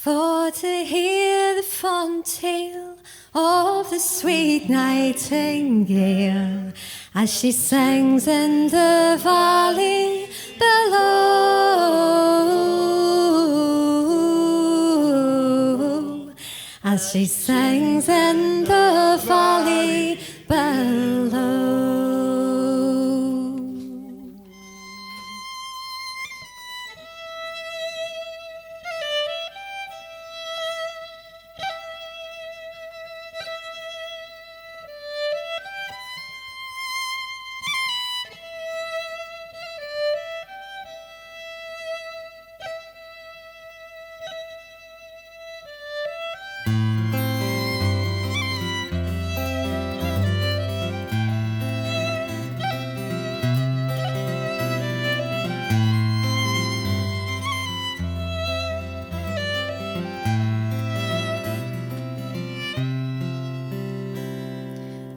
For to hear the fond tale of the sweet nightingale as she sings in the valley below, as she sings in the valley below.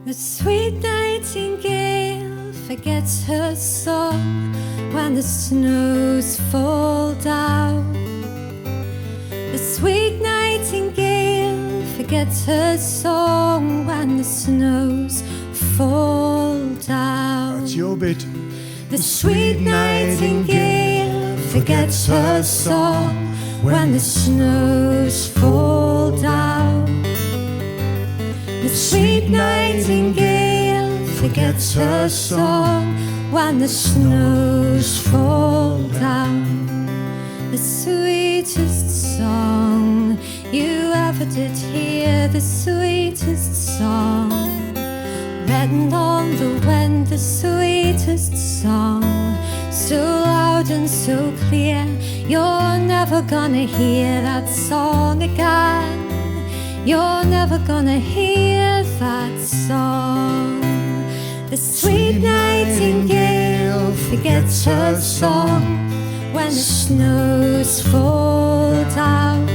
The sweet nightingale forgets her song when the snows fall down. The sweet nightingale forgets her song when the snows fall down. That's your bit. The sweet nightingale forgets her song when the snows fall down. The sweet nightingale forgets her song when the snows fall down. The sweetest song you ever did hear, the sweetest song written on the wind, the sweetest song, so loud and so clear, you're never gonna hear that song again. You're never gonna hear that song. The sweet nightingale forgets her song when the snows fall down.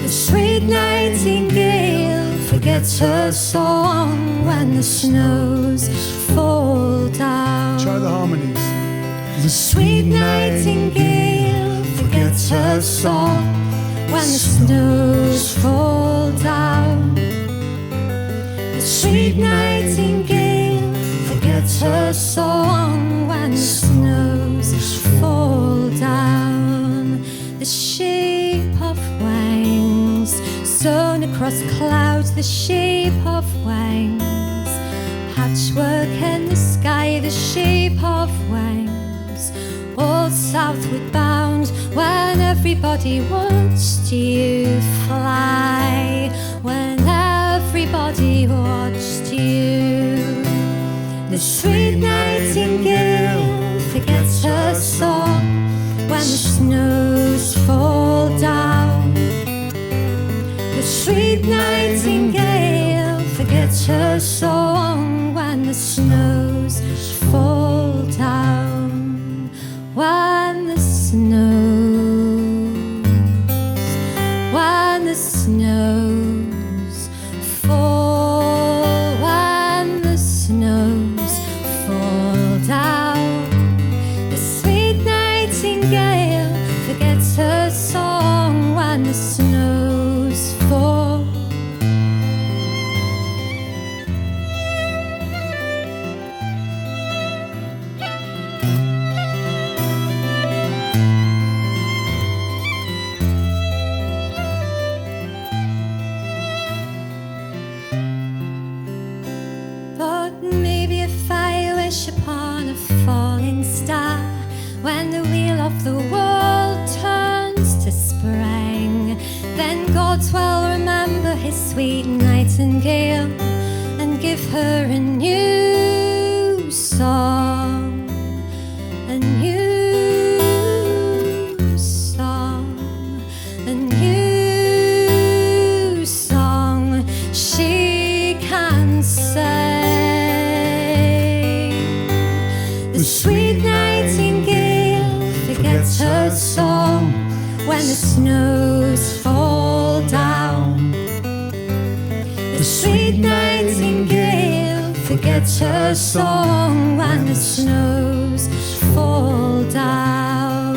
The sweet nightingale forgets her song when the snows fall down. Try the harmonies. The sweet nightingale forgets her song when the snows fall down. The sweet nightingale forgets her song when the snows fall down. The shape of wings sewn across clouds, the shape of wings, patchwork in the sky, the shape of wings, all southward bound when everybody watched you fly, when everybody watched you. The sweet nightingale forgets her song when the snows fall down. The sweet nightingale forgets her song when the snows fall down. When the snows fall, when the snows fall down, the sweet nightingale forgets her song when the snows fall. Upon a falling star, when the wheel of the world turns to spring, then God will remember his sweet nightingale and give her a new song, a new song, a new song she can sing. The sweet nightingale forgets her song when the snows fall down. The sweet nightingale forgets her song when the snows fall down.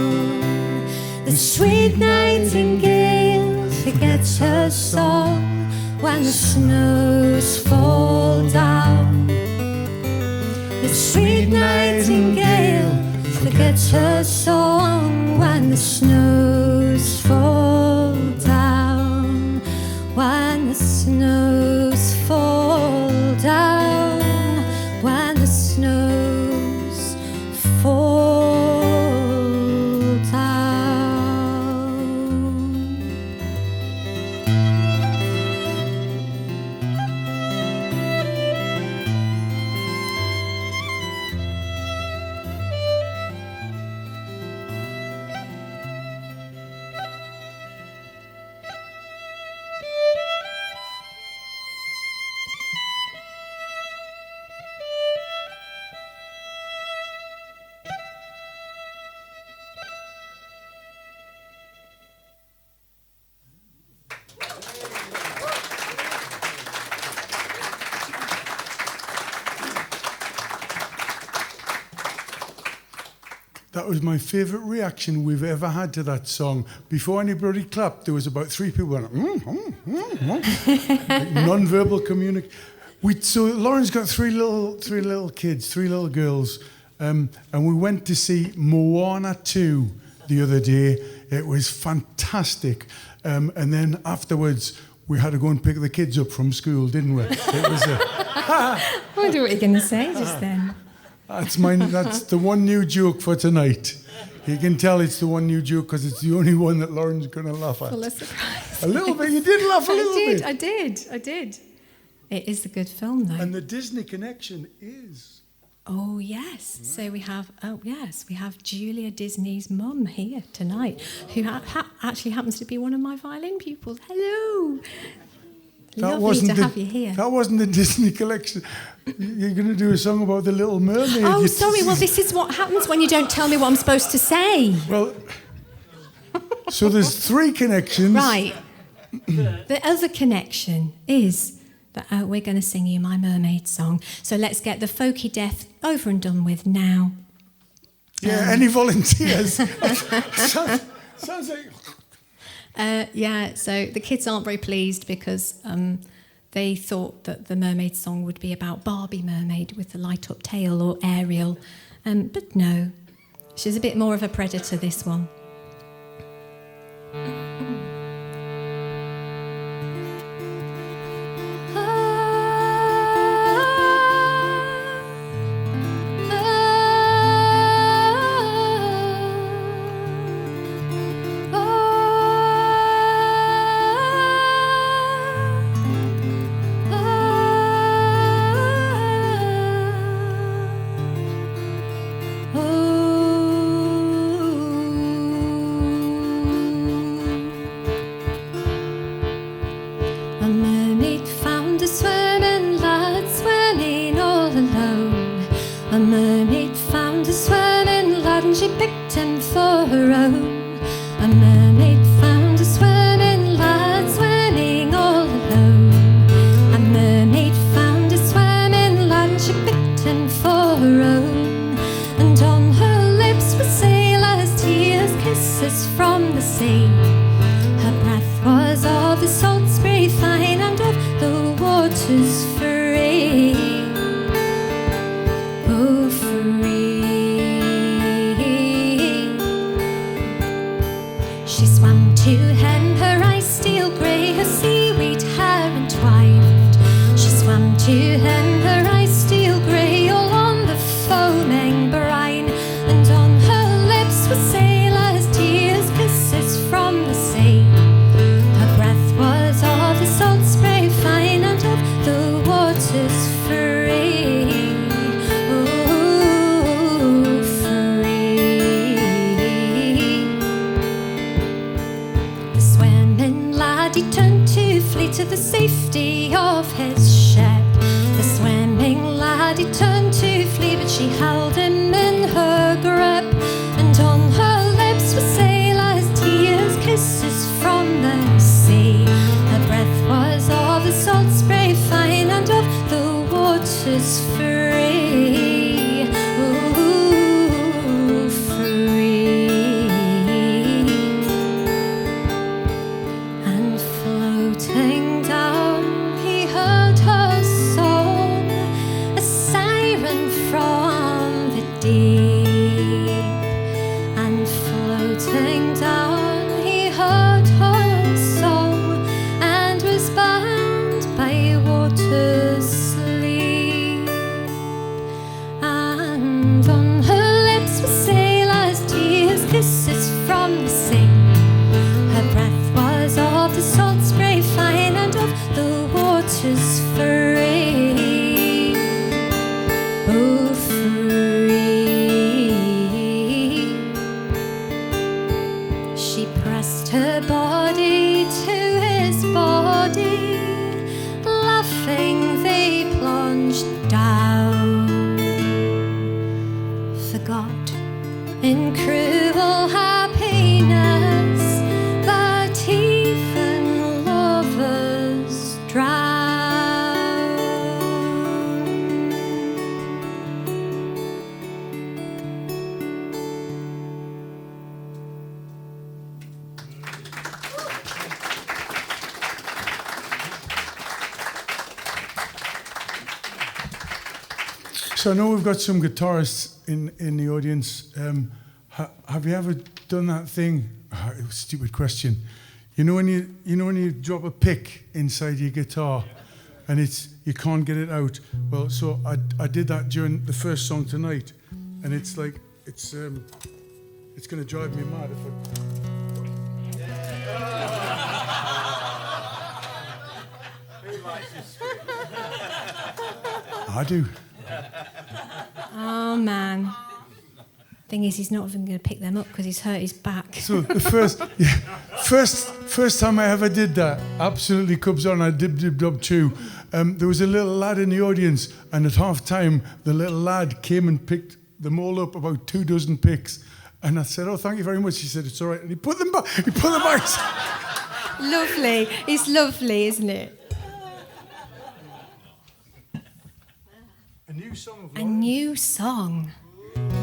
The The sweet nightingale forgets her song when the snows fall down. The sweet nightingale forgets her song when the snows fall down. When the snows fall down. When the snows fall down. That was my favourite reaction we've ever had to that song. Before anybody clapped, there was about 3 people going, like non-verbal communication. So Lauren's got three little kids, 3 little girls, and we went to see Moana 2 the other day. It was fantastic. And then afterwards, we had to go and pick the kids up from school, didn't we? It was I wonder what you're going to say just then. That's the one new joke for tonight. You can tell it's the one new joke because it's the only one that Lauren's going to laugh at. Full of surprise. A little bit. You did laugh a little bit. I did. It is a good film, though. And the Disney connection is... Oh, yes. So we have Julia Disney's mum here tonight, who actually happens to be one of my violin pupils. Hello. Lovely to have you here. That wasn't the Disney collection. You're going to do a song about the Little Mermaid. Oh, sorry. Well, this is what happens when you don't tell me what I'm supposed to say. Well, so there's 3 connections. Right. The other connection is that we're going to sing you My Mermaid song. So let's get the folky death over and done with now. Yeah, any volunteers? sounds like... So the kids aren't very pleased because they thought that the mermaid song would be about Barbie Mermaid with the light-up tail or Ariel. But no, she's a bit more of a predator, this one. lying down, he heard her song and was bound by water's sleep. And on her lips were sailors' tears, kisses from the sea. Her breath was of the salt spray fine and of the waters free. Oh, free. She pressed her body to his body. Laughing, they plunged down. Forgot in cruel happiness that even lovers drown. So I know we've got some guitarists in the audience. Have you ever done that thing? Stupid question. You know when you drop a pick inside your guitar, and you can't get it out. Well, so I did that during the first song tonight, and it's like it's going to drive me mad if I do. Oh man. Thing is, he's not even going to pick them up because he's hurt his back. So the first time I ever did that, absolutely cubs on, I dib chew. There was a little lad in the audience, and at half time, the little lad came and picked them all up, about 24 picks. And I said, "Oh, thank you very much." He said, "It's all right." And he put them back. Lovely. It's lovely, isn't it? A new song of A new song.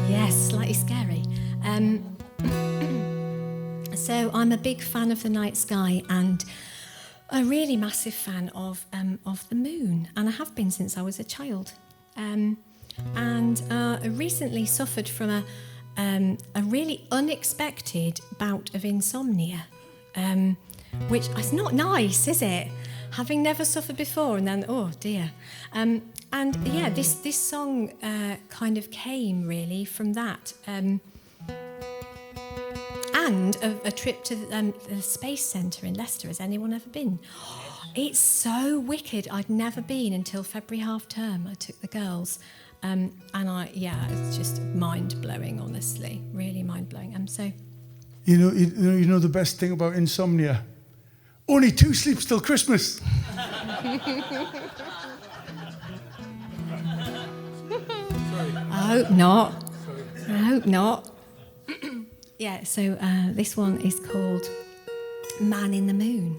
Yes, slightly scary. So I'm a big fan of the night sky and a really massive fan of the moon, and I have been since I was a child. I recently suffered from a really unexpected bout of insomnia, which is not nice, is it? Having never suffered before, and then, oh dear. And yeah, this song kind of came really from that. And a trip to the Space Centre in Leicester. Has anyone ever been? It's so wicked. I'd never been until February half term. I took the girls. And it's just mind-blowing, honestly. Really mind-blowing. So... You know the best thing about insomnia? Only 2 sleeps till Christmas. I hope not. I hope not. Yeah, so this one is called Man in the Moon.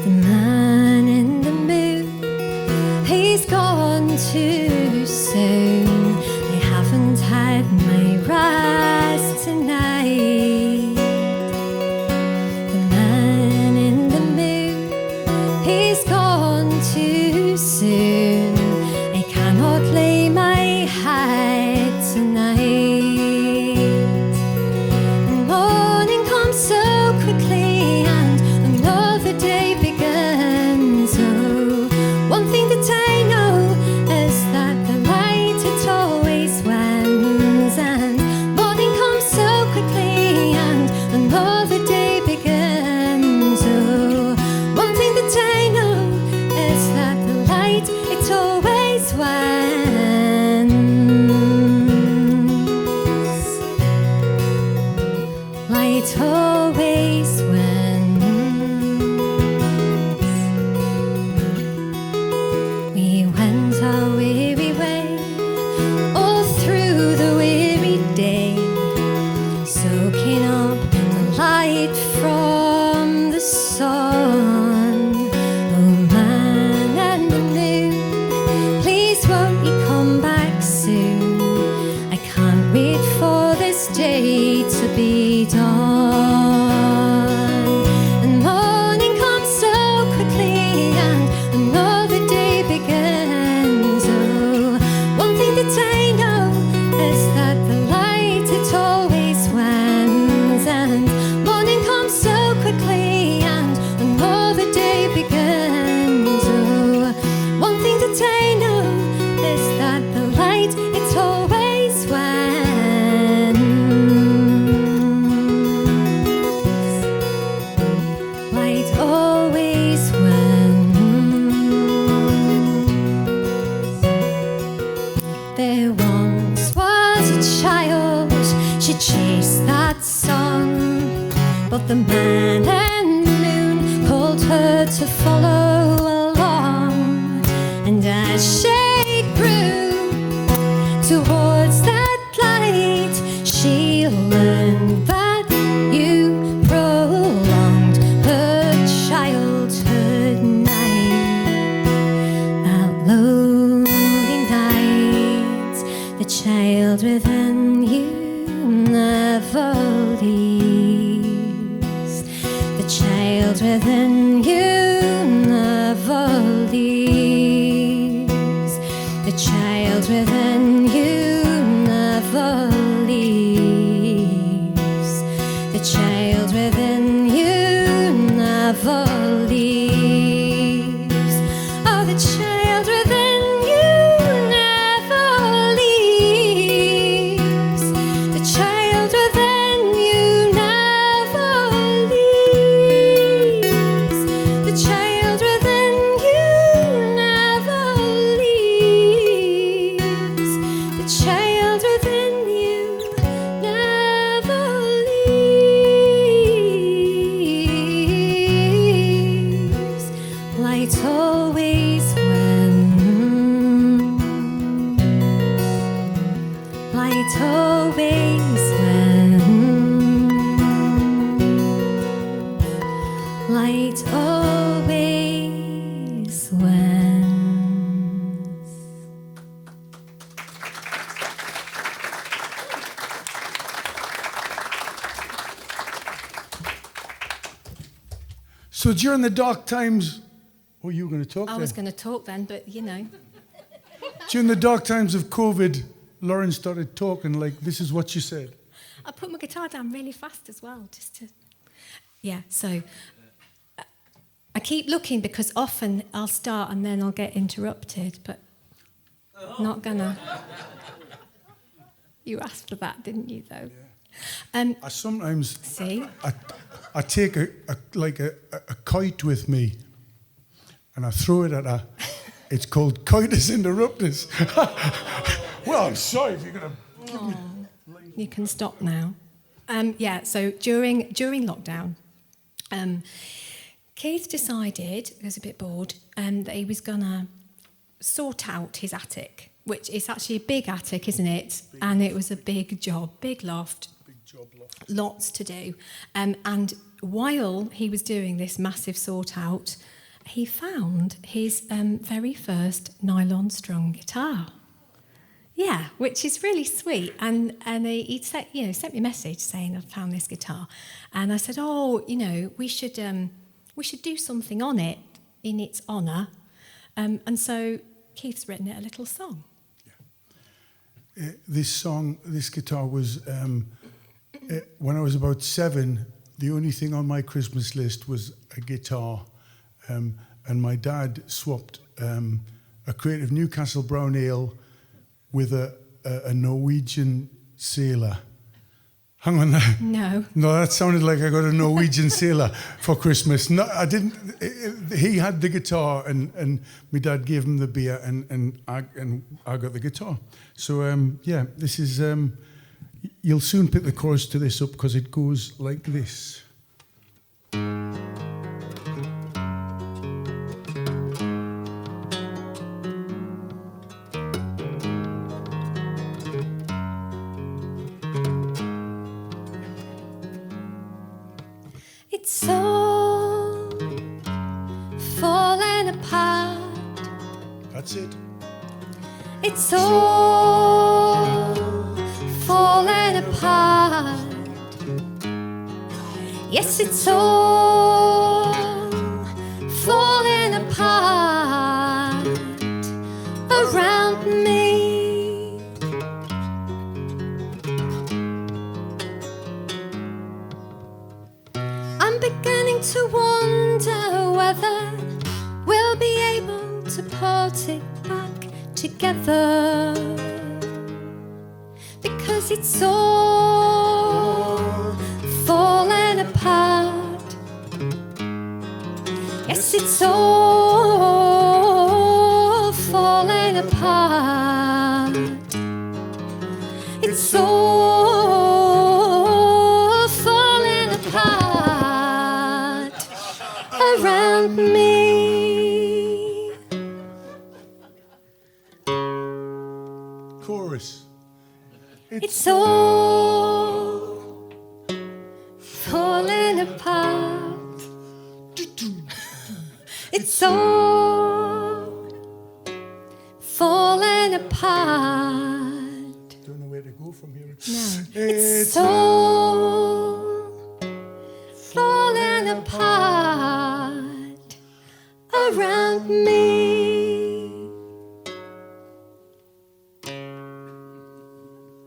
The man in the moon, he's gone too soon. I haven't had my rest tonight. The man in the moon, he's gone too soon. I cannot lay my head tonight. The morning comes so quickly and another day begins. Oh, one thing that I know is that the light it always wins, and morning comes so quickly and another day begins. Oh, one thing that I know is that the light it always wins. Light always wins. We went our weary way, all through the weary day, soaking up the light from the sun. Oh, man and the moon, please won't you come back soon? I can't wait for this day to be done. of the man and moon called her to follow along. And as she grew towards that light, she learned that you prolonged her childhood night. That lonely night, the child within you never leaves. The child within you never leaves. The child within you never leaves. The child within you never leaves. Oh, the child within you never leaves. The child within you never leaves. The child within you never leaves. The child within you never leaves. Light always wins. Light always wins. Light always wins. So during the dark times, oh, you were going to talk I then. was going to talk then, but you know. During the dark times of COVID, Lauren started talking like this is what she said. I put my guitar down really fast as well, just to... Yeah, so I keep looking because often I'll start and then I'll get interrupted, but not gonna. You asked for that, didn't you, though? I sometimes See? I take a kite with me and I throw it at her. It's called coitus interruptus. Well, I'm sorry if you're going to give me... You can stop now. Yeah, so during lockdown, Keith decided, he was a bit bored, that he was going to sort out his attic, which is actually a big attic, isn't it? And it was a big job, big loft. Lots to do. And while he was doing this massive sort out, he found his very first nylon strung guitar. Yeah, which is really sweet. And he sent me a message saying I found this guitar, and I said, we should do something on it in its honour. And so Keith's written it a little song. Yeah. This guitar was. When I was about 7, the only thing on my Christmas list was a guitar. And my dad swapped a crate of Newcastle Brown Ale with a Norwegian sailor. Hang on there. No. No, that sounded like I got a Norwegian sailor for Christmas. No, I didn't. He had the guitar and my dad gave him the beer and I got the guitar. So, this is... You'll soon pick the chorus to this up because it goes like this. It's all falling apart. That's it. It's all falling apart. Yes, it's all falling apart around me. I'm beginning to wonder whether we'll be able to put it back together, because it's all falling apart. Yes, it's all falling apart. It's all falling apart. around me. Chorus. It's all falling apart. It's all falling apart. Don't know where to go from here. No. It's all falling apart around me.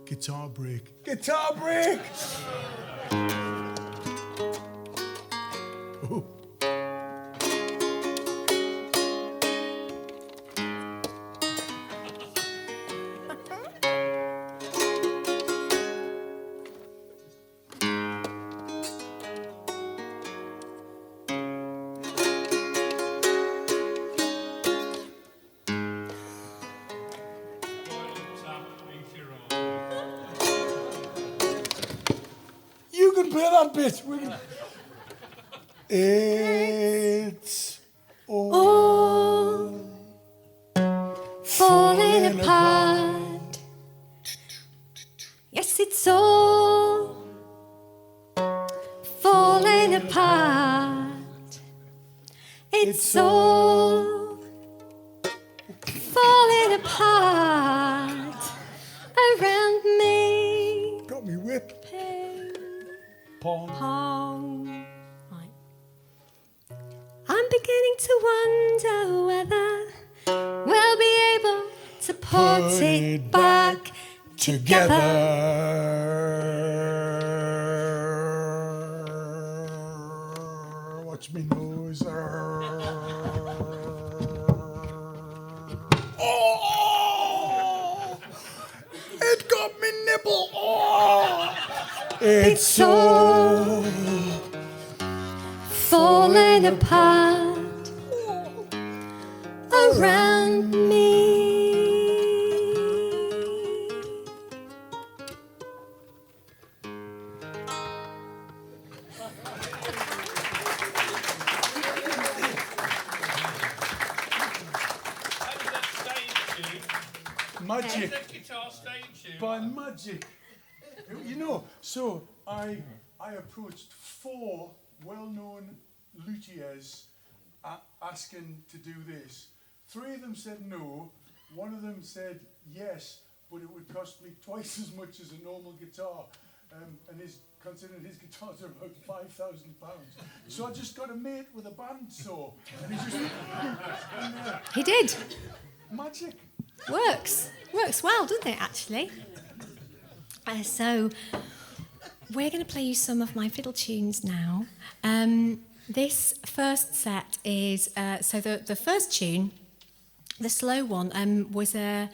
Guitar break. Guitar break! Oh. You can play that bit. It's all Falling apart. Yes, it's all falling apart. It's all falling apart around me. Got me whip. Ping, Pong. pong. Right. I'm beginning to wonder whether we'll be able to put it back together. Watch me nose. Oh! It got me nipple. Oh! It's all Falling apart around me. magic. Guitar stage tune. By magic. You know, so I approached 4 well-known luthiers asking to do this. 3 of them said no. 1 of them said yes, but it would cost me twice as much as a normal guitar. And considering his guitars are about £5,000. So I just got a mate with a bandsaw. And he just... He did. Magic. Works well, doesn't it, actually? So we're going to play you some of my fiddle tunes now. This first set is so the first tune, the slow one, was a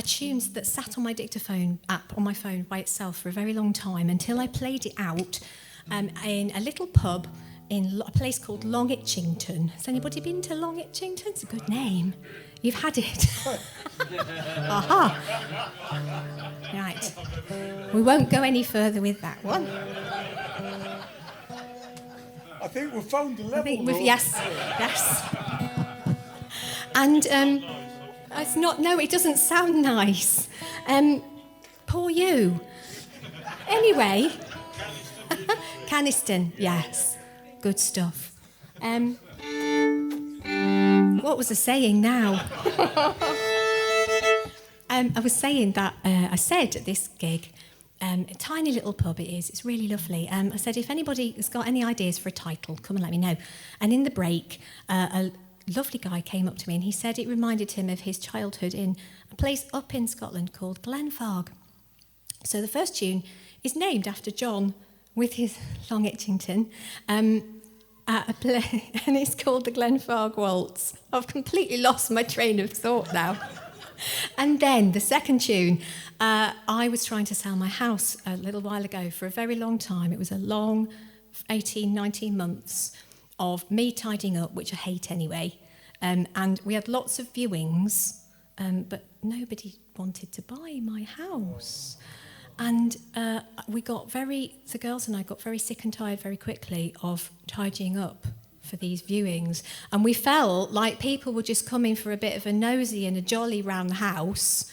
tune that sat on my dictaphone app on my phone by itself for a very long time until I played it out in a little pub in a place called Long Itchington. Has anybody been to Long Itchington? It's a good name. You've had it. Aha. Right. We won't go any further with that one. I think we've found the level. Yes. And it's not. No, it doesn't sound nice. Poor you. Anyway, Caniston. Yes, good stuff. What was I saying now? I was saying that I said at this gig, a tiny little pub it is, it's really lovely. I said, if anybody has got any ideas for a title, come and let me know. And in the break, a lovely guy came up to me and he said it reminded him of his childhood in a place up in Scotland called Glenfarg. So the first tune is named after John with his Long Itchington. At a play, and it's called the Glenfarg Waltz. I've completely lost my train of thought now. And then the second tune, I was trying to sell my house a little while ago for a very long time. It was a long 18, 19 months of me tidying up, which I hate anyway. And we had lots of viewings, but nobody wanted to buy my house. And the girls and I got very sick and tired very quickly of tidying up for these viewings. And we felt like people were just coming for a bit of a nosy and a jolly round the house,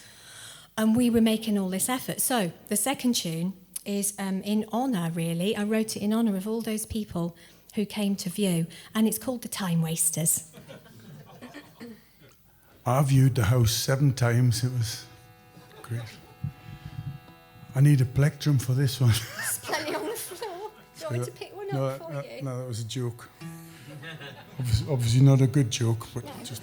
and we were making all this effort. So the second tune is in honour, really. I wrote it in honour of all those people who came to view, and it's called The Time Wasters. I viewed the house 7 times. It was great. I need a plectrum for this one. There's plenty on the floor. Do you want me to pick one up for you? No, that was a joke. Obviously not a good joke, but just...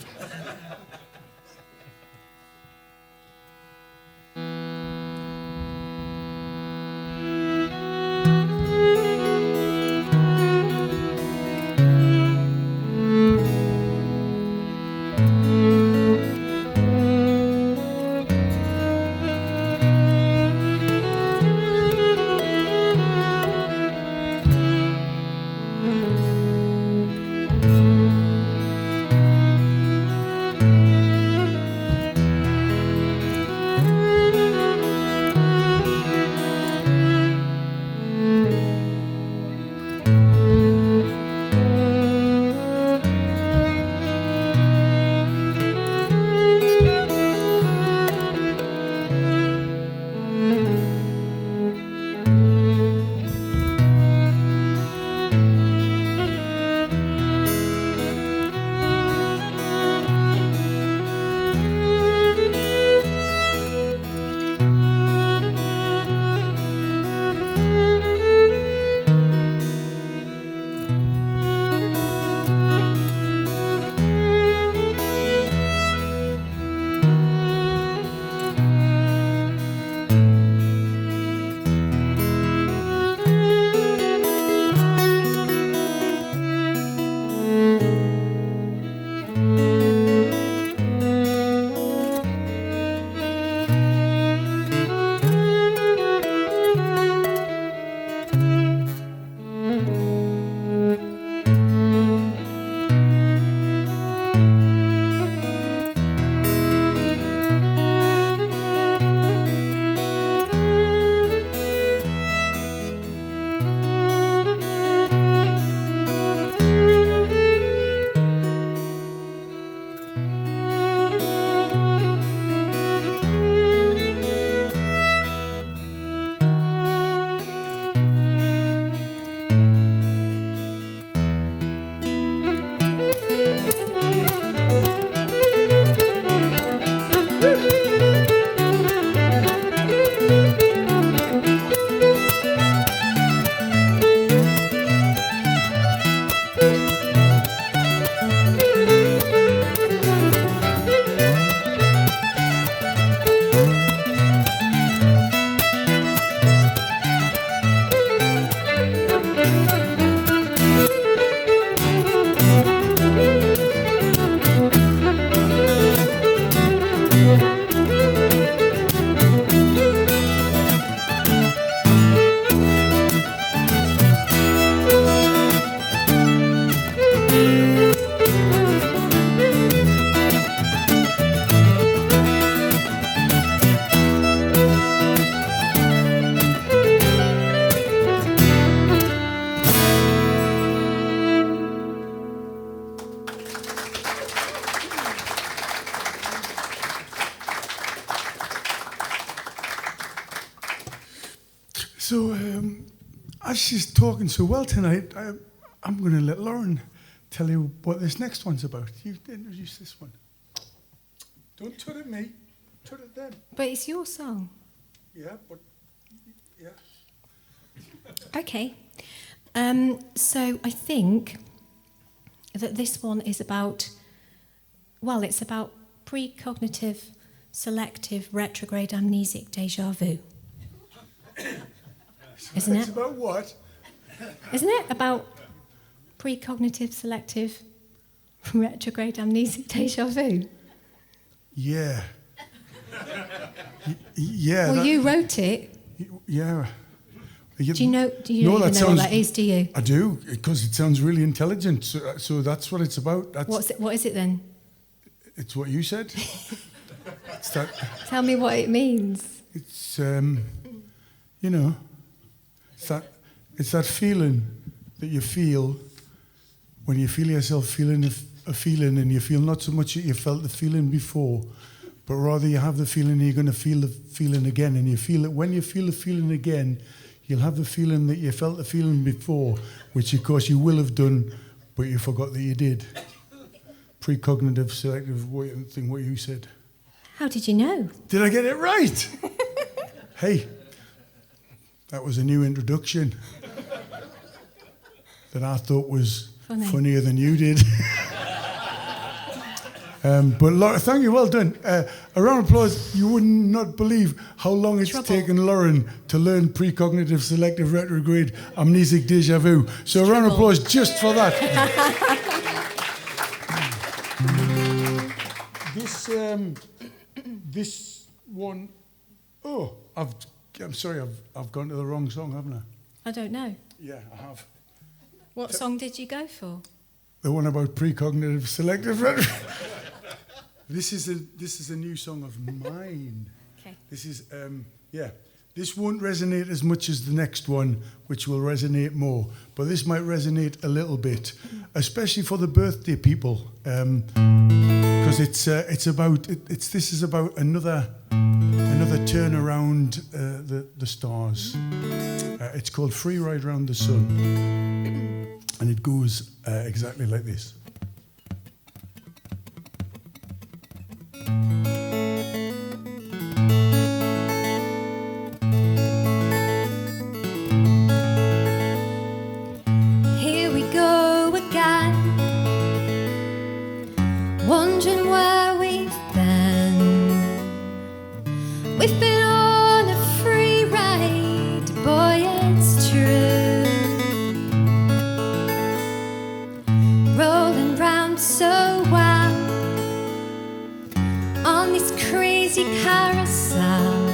So, as she's talking so well tonight, I'm going to let Lauren tell you what this next one's about. You introduce this one. Don't tut at me, tut at them. But it's your song. Yeah, but, yeah. Okay. So I think that this one is about, well, it's about precognitive, selective, retrograde amnesic déjà vu. Isn't it? It's about what? Isn't it? About precognitive, selective, retrograde amnesic déjà vu. Yeah. Yeah. Well, you wrote it. Yeah. Do you know? Do you No, even know what that is? Do you? I do, because it sounds really intelligent. So that's what it's about. What is it then? It's what you said. It's that. Tell me what it means. It's you know, it's that feeling that you feel when you feel yourself feeling a feeling and you feel not so much that you felt the feeling before, but rather you have the feeling you're going to feel the feeling again, and you feel that when you feel the feeling again, you'll have the feeling that you felt the feeling before, which of course you will have done, but you forgot that you did. Precognitive selective thing, what you said. How did you know? Did I get it right? Hey, that was a new introduction that I thought was funnier than you did. But Laura, thank you, well done. A round of applause. You would not believe how long it's taken Lauren to learn precognitive selective retrograde amnesic deja vu. So a round of applause just for that. This one, I'm sorry, I've gone to the wrong song, haven't I? I don't know. Yeah, I have. What song did you go for? The one about precognitive selective retrograde. This is a new song of mine. Okay. This is This won't resonate as much as the next one, which will resonate more. But this might resonate a little bit, especially for the birthday people, because this is about another turn around the stars. It's called Free Ride Round the Sun, and it goes exactly like this. Here we go again, wondering where we've been. We've been on a free ride, boy, it's true. Rolling round so well on this crazy carousel.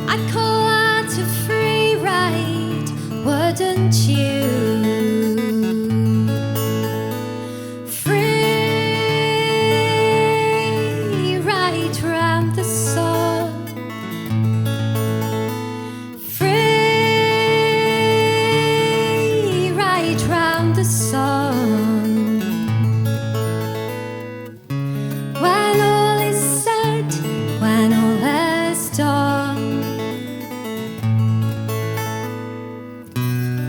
I'd call that a free ride, wouldn't you? Free ride round the sun. Free ride round the sun. When all is said, when all is done,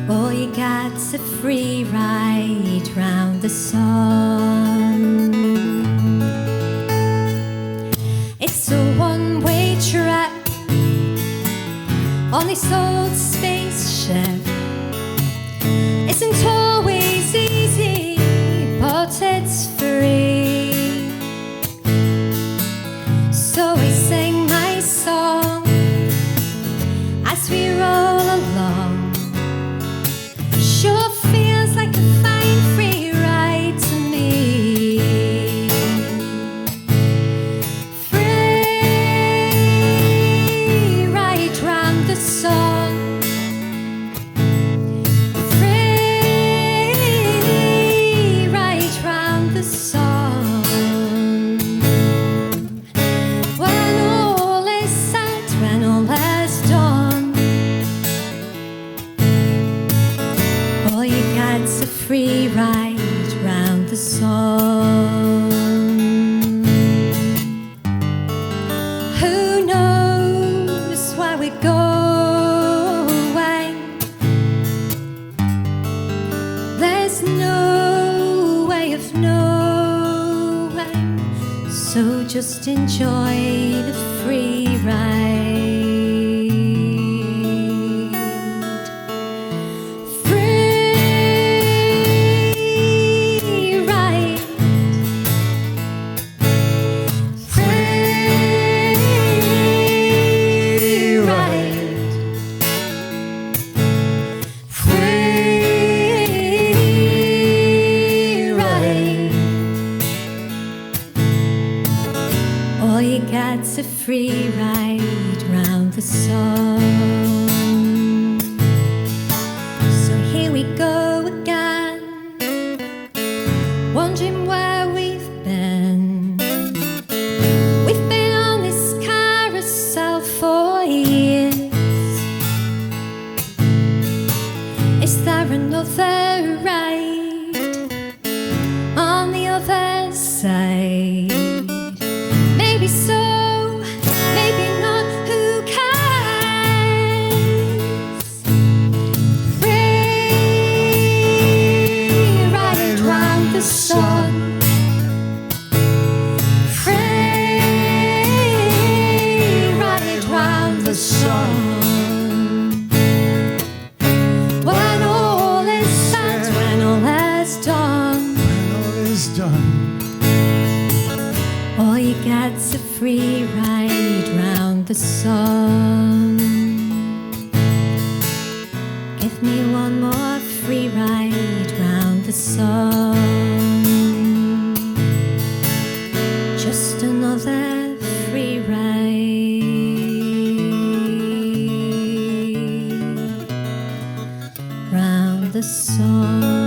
all you get's a free ride round the sun. It's a one-way trip on this old spaceship. Isn't always easy, but it's free. So I sing my song as we roll along. Sure feels like a fine free ride to me. Free ride round the sun. Free ride round the sun. When all is said, when all is done, all you get's a free ride round the sun. Who knows where we're going? There's no way of knowing, so just enjoy the free ride. Free ride. Free ride. Free ride. All you get's a free ride gets a free ride round the sun. Give me one more free ride round the sun. Just another free ride round the sun.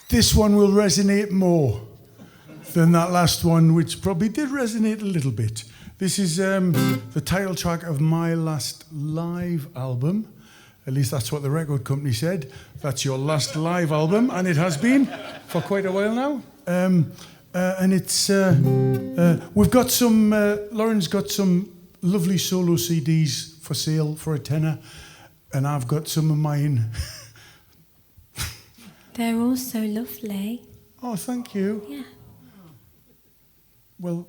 This one will resonate more than that last one, which probably did resonate a little bit. This is the title track of my last live album. At least that's what the record company said. That's your last live album, and it has been for quite a while now. And it's we've got some. Lauren's got some lovely solo CDs for sale for £10, and I've got some of mine. They're all so lovely. Oh, thank you. Yeah. Well,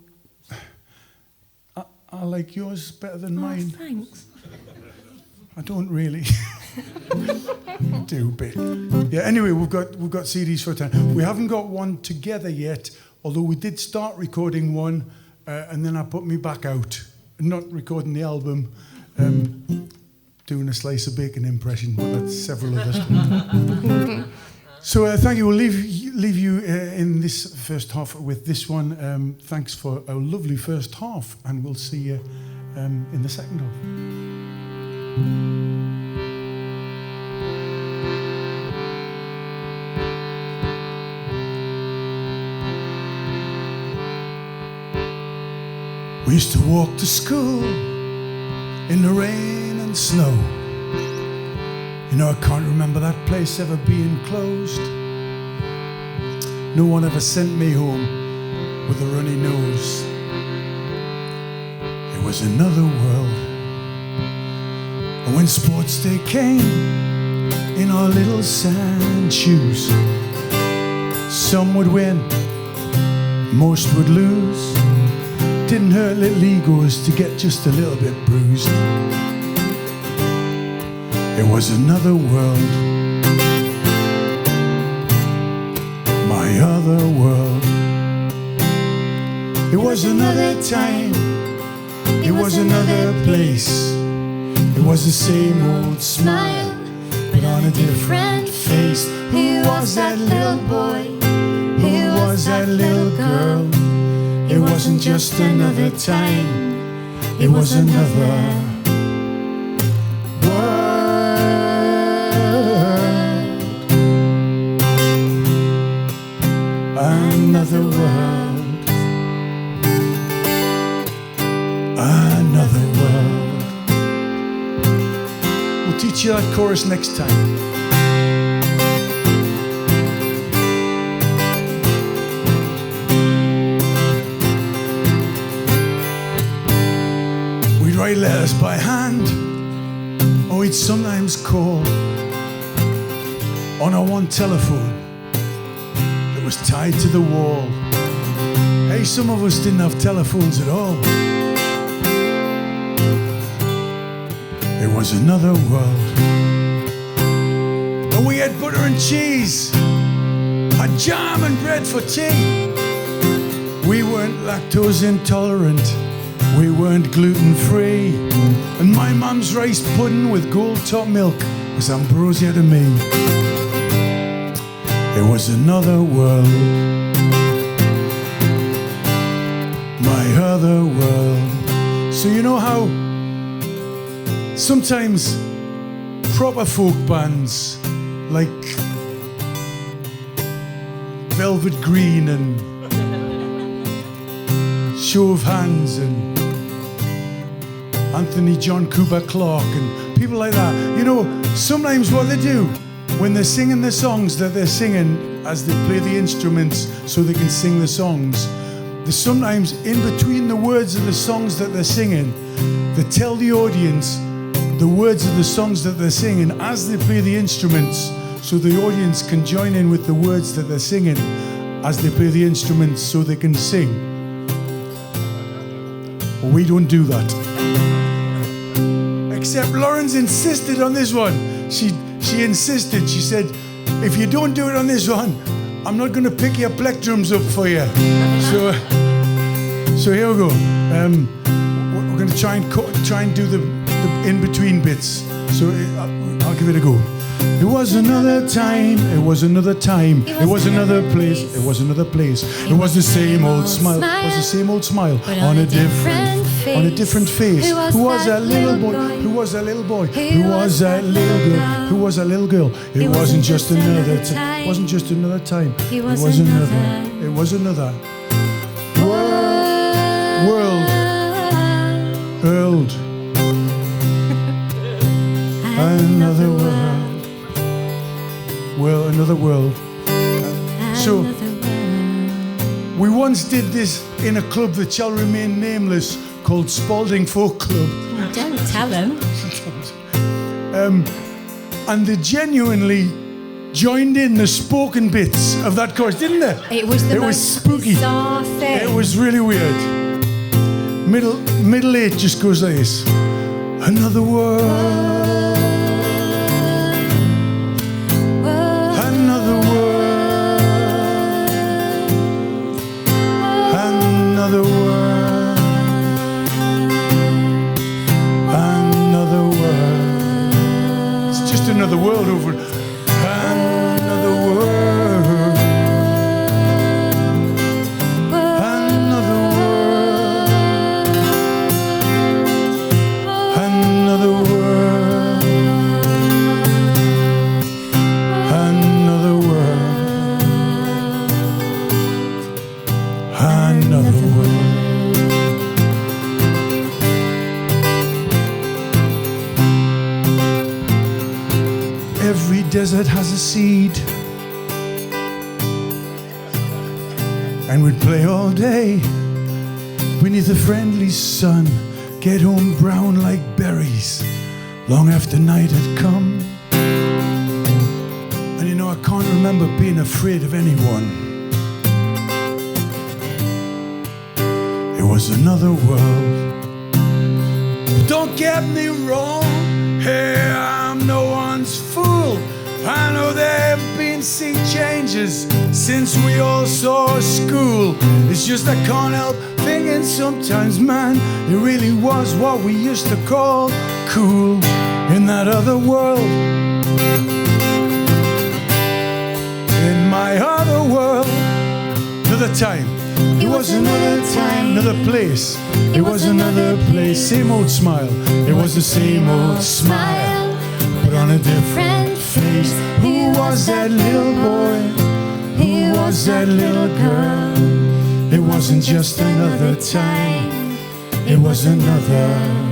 I like yours better than mine. Thanks. I don't really do a bit. Yeah. Anyway, we've got CDs for £10. We haven't got one together yet, although we did start recording one, and then I put me back out, not recording the album, doing a slice of bacon impression. But that's several of us. So thank you. We'll leave you in this first half with this one. Thanks for a lovely first half, and we'll see you in the second half. We used to walk to school in the rain and snow. You know, I can't remember that place ever being closed. No one ever sent me home with a runny nose. It was another world. And when sports day came, in our little sand shoes, some would win, most would lose. Didn't hurt little egos to get just a little bit bruised. It was another world, my other world. It was another time, it was another place. It was the same old smile, but on a different face. Who was that little boy? Who was that little girl? It wasn't just another time, it was another another world, another world. We'll teach you that chorus next time. We'd write letters by hand, or we'd sometimes call on our one telephone was tied to the wall. Hey, some of us didn't have telephones at all. It was another world. And we had butter and cheese, had jam and bread for tea. We weren't lactose intolerant, we weren't gluten free. And my mum's rice pudding with gold top milk was ambrosia to me. It was another world, my other world. So you know how sometimes proper folk bands like Velvet Green and Show of Hands and Anthony John Cooper Clarke and people like that, you know, sometimes what they do when they're singing the songs that they're singing as they play the instruments so they can sing the songs, they sometimes in between the words of the songs that they're singing, they tell the audience the words of the songs that they're singing as they play the instruments so the audience can join in with the words that they're singing as they play the instruments so they can sing. Well, we don't do that. Except Lawrence insisted on this one. She insisted. She said, if you don't do it on this one, I'm not going to pick your plectrums up for you. So here we go. We're going to try and do the in-between bits. So I'll give it a go. It was another time, it was another time, it was another place, it was another place. It was the same old smile, it was the same old smile on a different face. Who was that little boy? Who was that little boy? Who was that little girl? Who was that little girl? It wasn't just another time. It wasn't just another time. It was another. It was another world. Another world. Well, another world. So, we once did this in a club that shall remain nameless called Woodman Folk Club. Don't tell them. And they genuinely joined in the spoken bits of that chorus, didn't they? It was spooky. Bizarre thing. It was really weird. Middle eight just goes like this. Another world. Another world. It's just another world over. Another world. Another world. Another world. Another world. Another world. Every desert has a seed, and we'd play all day beneath the friendly sun, get home brown like berries long after night had come. And you know, I can't remember being afraid of anyone. It was another world. But don't get me wrong, hey, I'm no one's fool. I know there have been sea changes since we all saw school. It's just I can't help thinking sometimes, man, it really was what we used to call cool in that other world. In my other world, another time. It was another time, another place. It was another place, same old smile. It was the same old smile, but on a different face. Who was that little boy? Who was that little girl? It wasn't just another time. It was another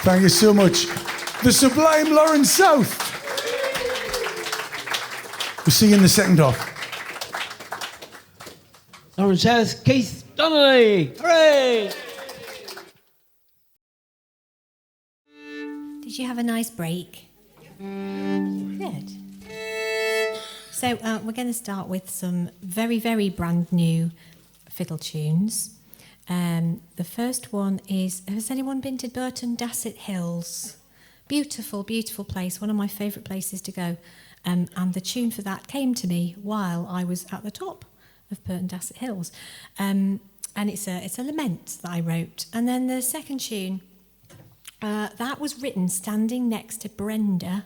Thank you so much. The sublime Lawrence South. We'll see you in the second half. Lawrence South, Keith Donnelly. Hooray! Did you have a nice break? Good. So we're going to start with some very, very brand new fiddle tunes. The first one is, has anyone been to Burton Dasset Hills? Beautiful, beautiful place, one of my favourite places to go. And the tune for that came to me while I was at the top of Burton Dasset Hills. And it's a lament that I wrote. And then the second tune, that was written standing next to Brenda,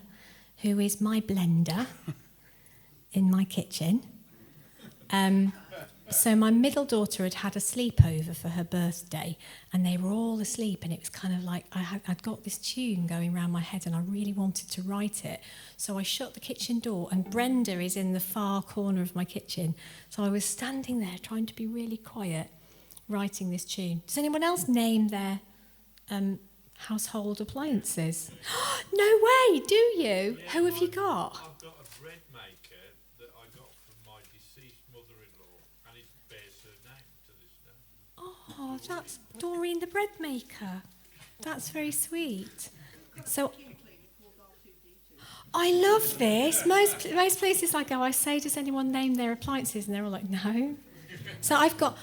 who is my blender in my kitchen. So my middle daughter had a sleepover for her birthday, and they were all asleep, and it was kind of like I'd got this tune going around my head, and I really wanted to write it. So I shut the kitchen door, and Brenda is in the far corner of my kitchen. So I was standing there trying to be really quiet, writing this tune. Does anyone else name their household appliances? No way, do you? Who have you got? I've got a bread maker that I got from my deceased mother-in-law, and it bears her name to this day. Oh, that's Doreen the bread maker. That's very sweet. So, I love this. Most places I go, I say, does anyone name their appliances? And they're all like, no. So I've got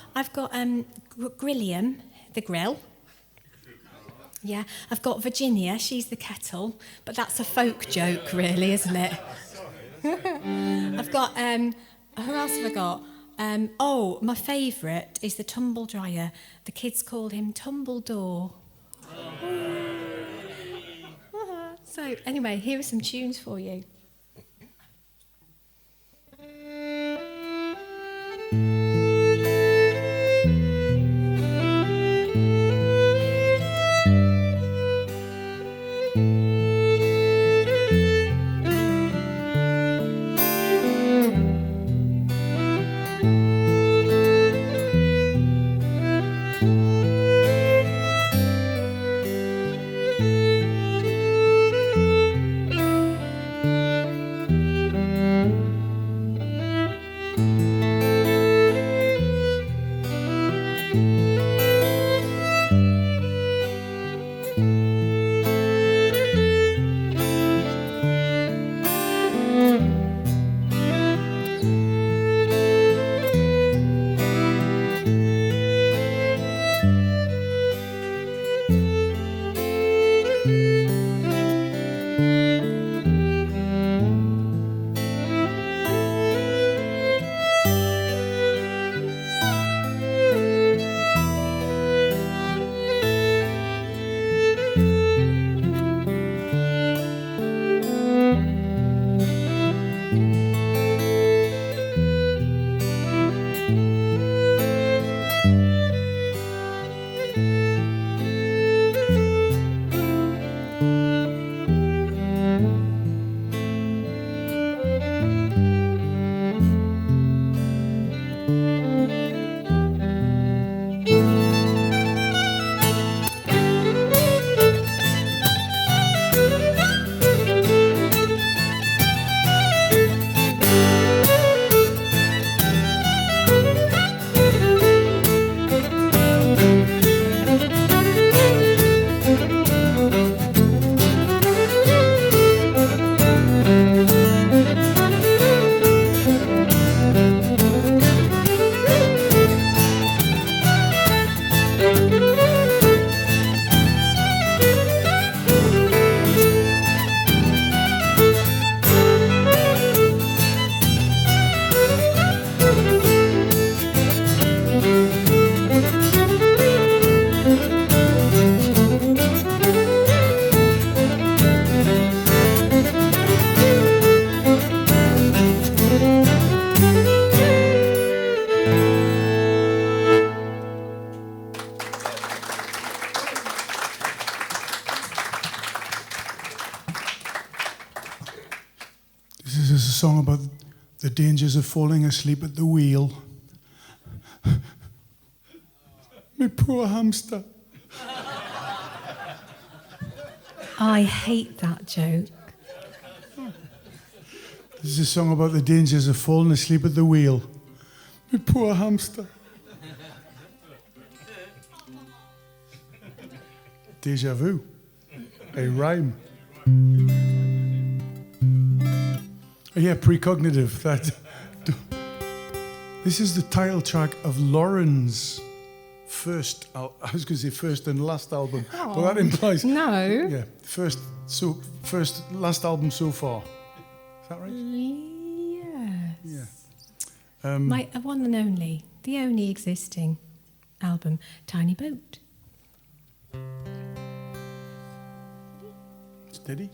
Grillium, the grill. Yeah, I've got Virginia, she's the kettle, but that's a folk joke, really, isn't it? I've got, who else have I got? My favourite is the tumble dryer. The kids call him Tumbledore. So, anyway, here are some tunes for you. Song about the dangers of falling asleep at the wheel. My poor hamster. I hate that joke. This is a song about the dangers of falling asleep at the wheel. My poor hamster. Deja vu. A rhyme. Yeah, precognitive. This is the title track of Lauren's first. I was going to say first and last album, but that implies no. Yeah, first last album so far. Is that right? Yes. Yeah. My one and only, the only existing album, Tiny Boat. Steady.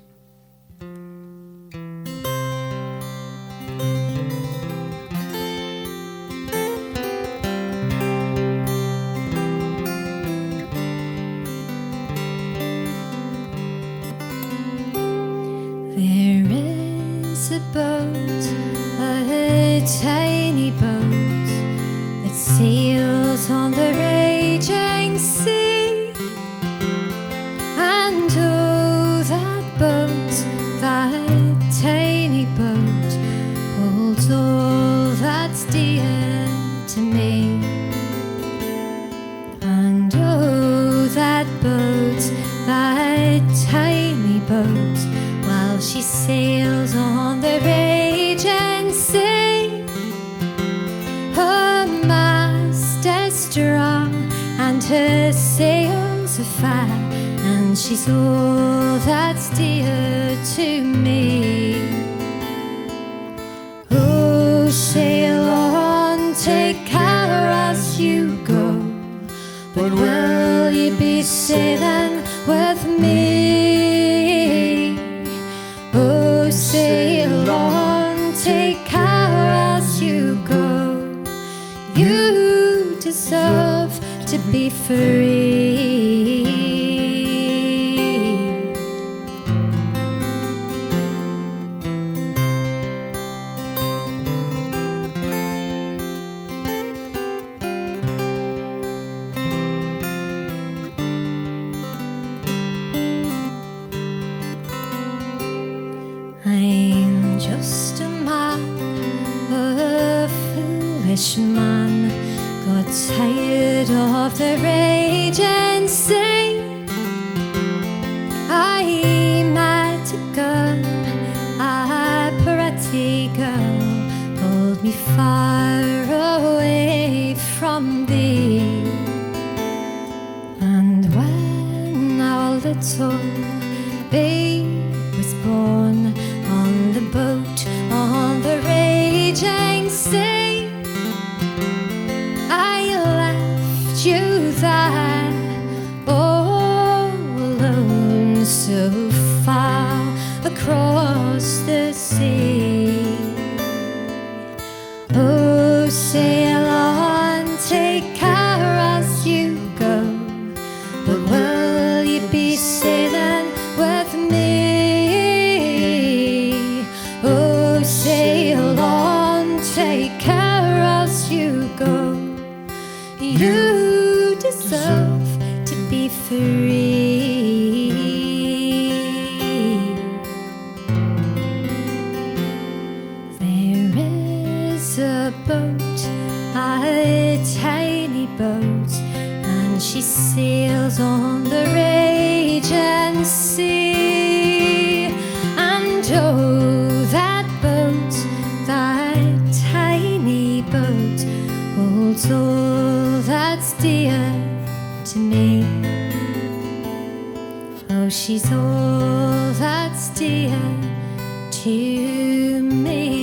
A boat, a tiny boat that sails on the raging sea. And oh, that boat, that tiny boat, holds all that's dear to me. And oh, that boat, that tiny boat, well, while she sails on the raging sea. Her mast is strong and her sails are fair, and she's all that's dear to me. Oh, sail on, take care as you go, but will you be sailing with me? Oh, sail on, take care as you go. You deserve to be free. I'm just a man, a foolish man, got tired of the raging sea. I met a girl, a pretty girl, pulled me far away from thee. And when our little babe was born on the boat on the raging sea, I left you there all alone, so far across the sea. Oh, sail on, take care as you go, but will you be sailing with me? Oh, sail on, take care as you go. You deserve to be free. There is a boat, a tiny boat, and she sails on the raging sea. And oh, that boat, that tiny boat, holds all that's dear to me. Oh, she's all that's dear to me.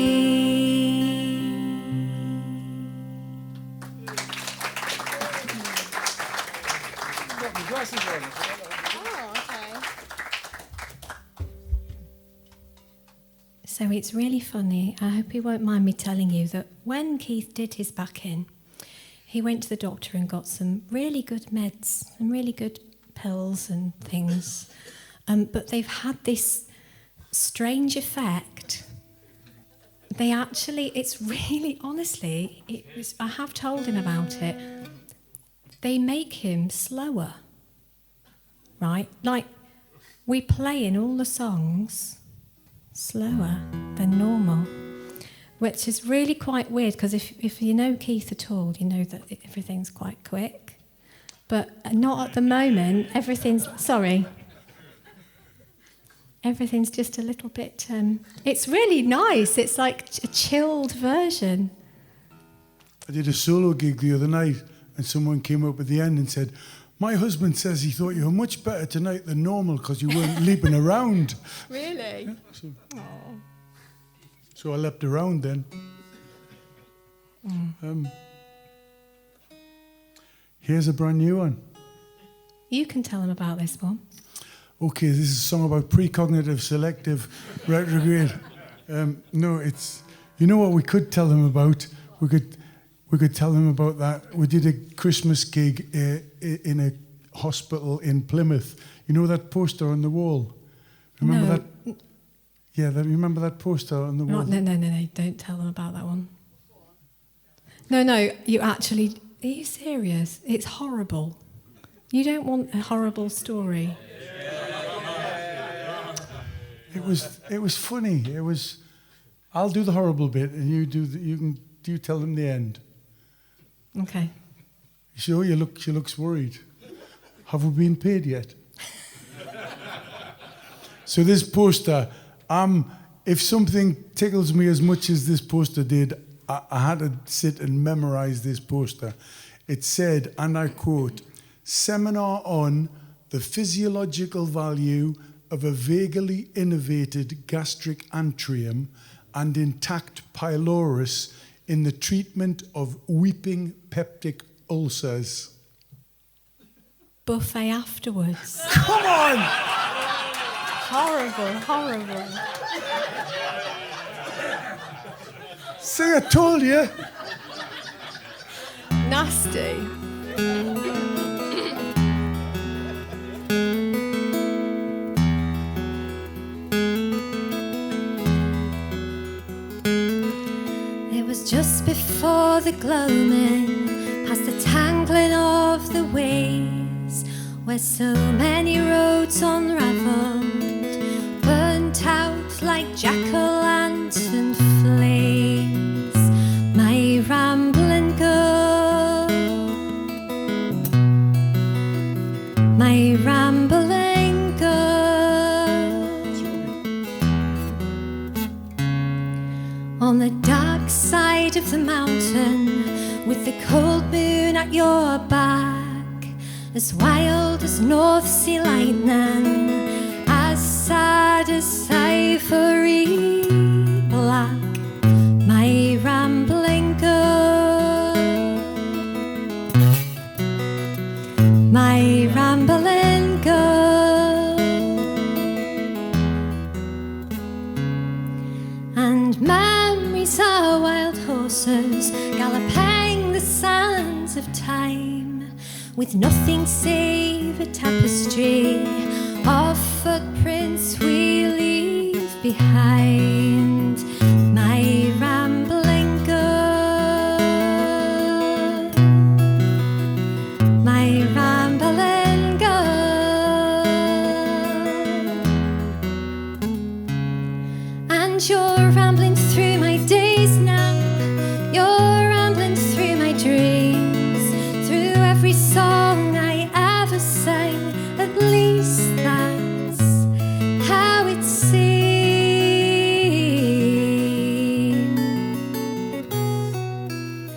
So it's really funny. I hope you won't mind me telling you that when Keith did his back in, he went to the doctor and got some really good meds, some really good pills and things. But they've had this strange effect. They actually, it's really, honestly, I have told him about it. They make him slower, right? Like, we play in all the songs slower than normal, which is really quite weird, because if you know Keith at all, you know that everything's quite quick. But not at the moment. Everything's just a little bit... it's really nice. It's like a chilled version. I did a solo gig the other night, and someone came up at the end and said, "My husband says he thought you were much better tonight than normal because you weren't leaping around." Really? Yeah, so I leapt around then. Here's a brand new one. You can tell them about this one. Okay, this is a song about precognitive selective retrograde. No, it's... You know what we could tell them about? We could tell them about that. We did a Christmas gig in a hospital in Plymouth. You know that poster on the wall? Remember that? Yeah, remember that poster on the wall? No, don't tell them about that one. No, you actually... Are you serious? It's horrible. You don't want a horrible story. It was funny. It was... I'll do the horrible bit, and you tell them the end. Okay. Sure, she looks worried. Have we been paid yet? So this poster, If something tickles me as much as this poster did, I had to sit and memorize this poster. It said, and I quote, "Seminar on the physiological value of a vagally innervated gastric antrium and intact pylorus in the treatment of weeping peptic ulcers." Buffet afterwards. Come on! Horrible, horrible. See, I told you. Nasty. It was just before the gloaming, past the tangling of the ways, where so many roads unravelled, burnt out like jack-o'-lantern flames. My rambling girl, my rambling girl, on the dark side of the mountain, with the cold moon at your back, as wild as North Sea lightning, as sad as ivory black. My rambling girl, my rambling girl, and memories are wild horses galloping the sands of time, with nothing save a tapestry of footprints we leave behind. My rambling girl, my rambling girl, and you're rambling through my days now, you're rambling through my dreams, through every song I ever sang. At least that's how it seems.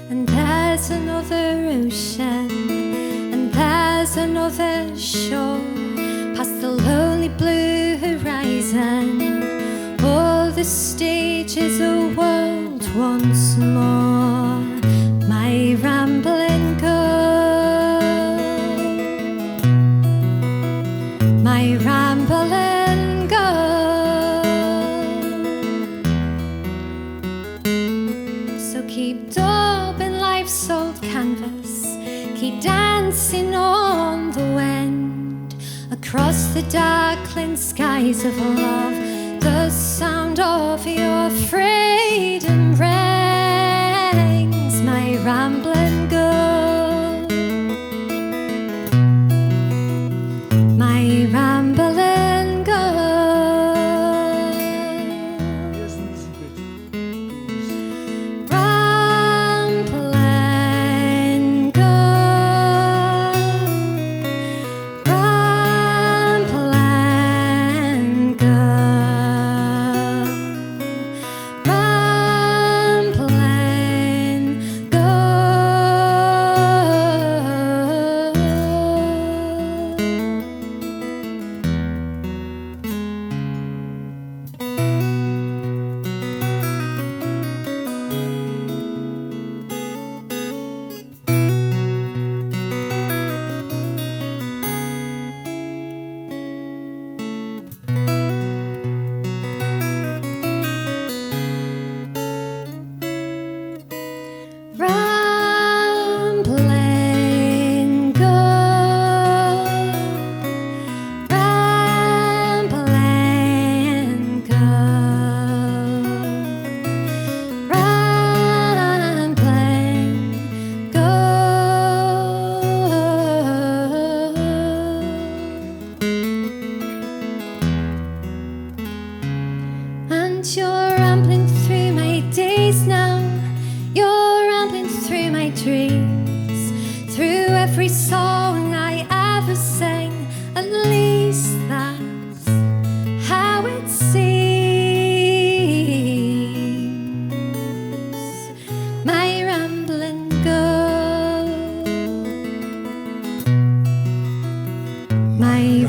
And there's another ocean, and there's another shore, past the lonely blue horizon. Oh, the stage is a world once more. My rambling girl, my rambling girl. So keep daubing life's old canvas, keep dancing on the wind, across the darkling skies of love. The sound of your freedom rings. My rambling girl, my rambling girl, rambling girl, rambling girl, rambling girl.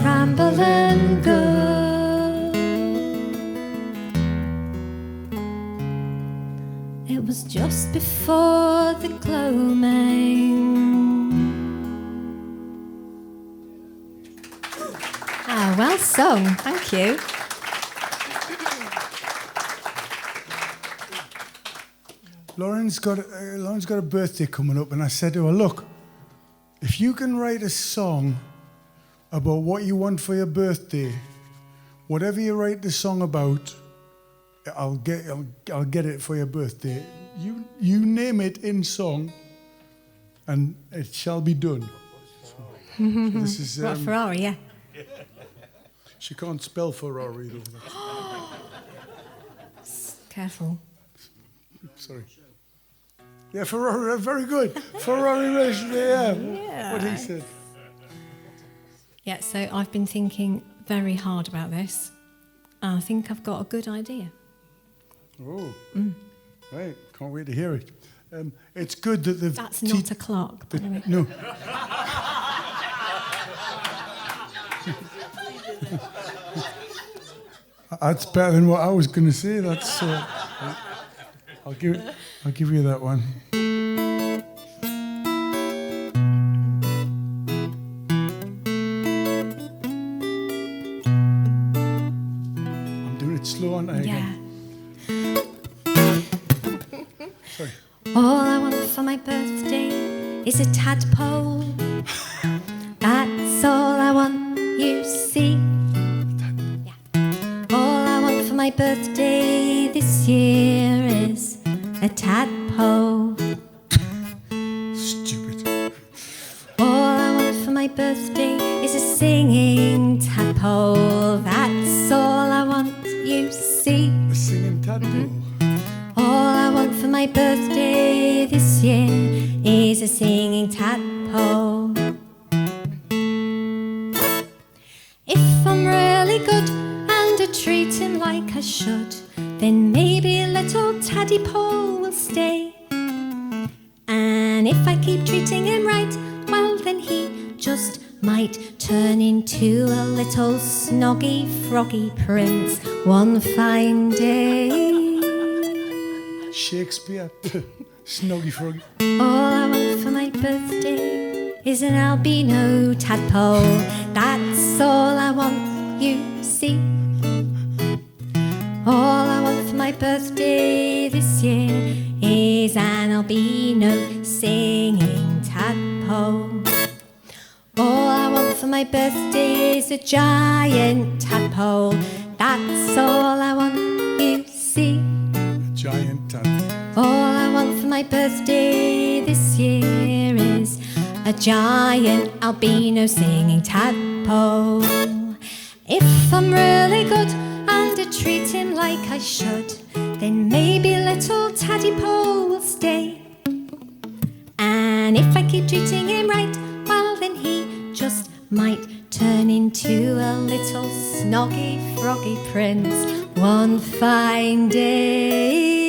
ramble and go. It was just before the gloaming. Ah, well sung, thank you. Lauren's got a birthday coming up, and I said to her, look, if you can write a song about what you want for your birthday, whatever you write the song about, I'll get it for your birthday. You name it in song, and it shall be done. So this is What, Ferrari, yeah. She can't spell Ferrari though. Careful. Sorry. Yeah, Ferrari, very good. Ferrari race, yeah. What he said. Yeah, so I've been thinking very hard about this. I think I've got a good idea. Oh, right. Can't wait to hear it. It's good that they've... That's not a clock, by the way. No. That's better than what I was going to say. That's... I'll give you that one. I'm doing it slow, aren't I? Yeah. Sorry. All I want for my birthday is a tadpole. That's all I want, you see. Yeah. All I want for my birthday this year is a tadpole. Stupid. All I want for my birthday is a singing tadpole. That's all I want, you see. A singing tadpole. All I want for my birthday this year is a singing tadpole. If I'm really good and I treat him like I should, then maybe little tadpole will stay. And if I keep treating him right, well then he just might turn into a little snoggy froggy prince one fine day. Shakespeare. Snoggy froggy. All I want for my birthday is an albino tadpole. That's all I want, you see. All I want for my birthday this year is an albino singing tadpole. All I want for my birthday is a giant tadpole. That's all I want, you see. Giant tadpole. All I want for my birthday this year is a giant albino singing tadpole. If I'm really good and I treat him like I should, then maybe little tadpole will stay. And if I keep treating him right, well then he just might turn into a little snoggy froggy prince one fine day.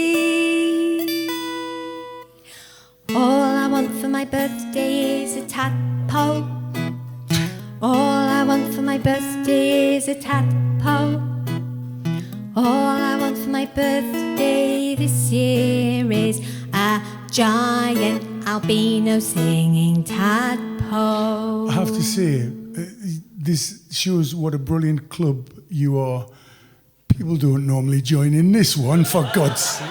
All I want for my birthday is a tadpole. All I want for my birthday is a tadpole. All I want for my birthday this year is a giant albino singing tadpole. I have to say, this shows what a brilliant club you are. People don't normally join in this one, for God's sake.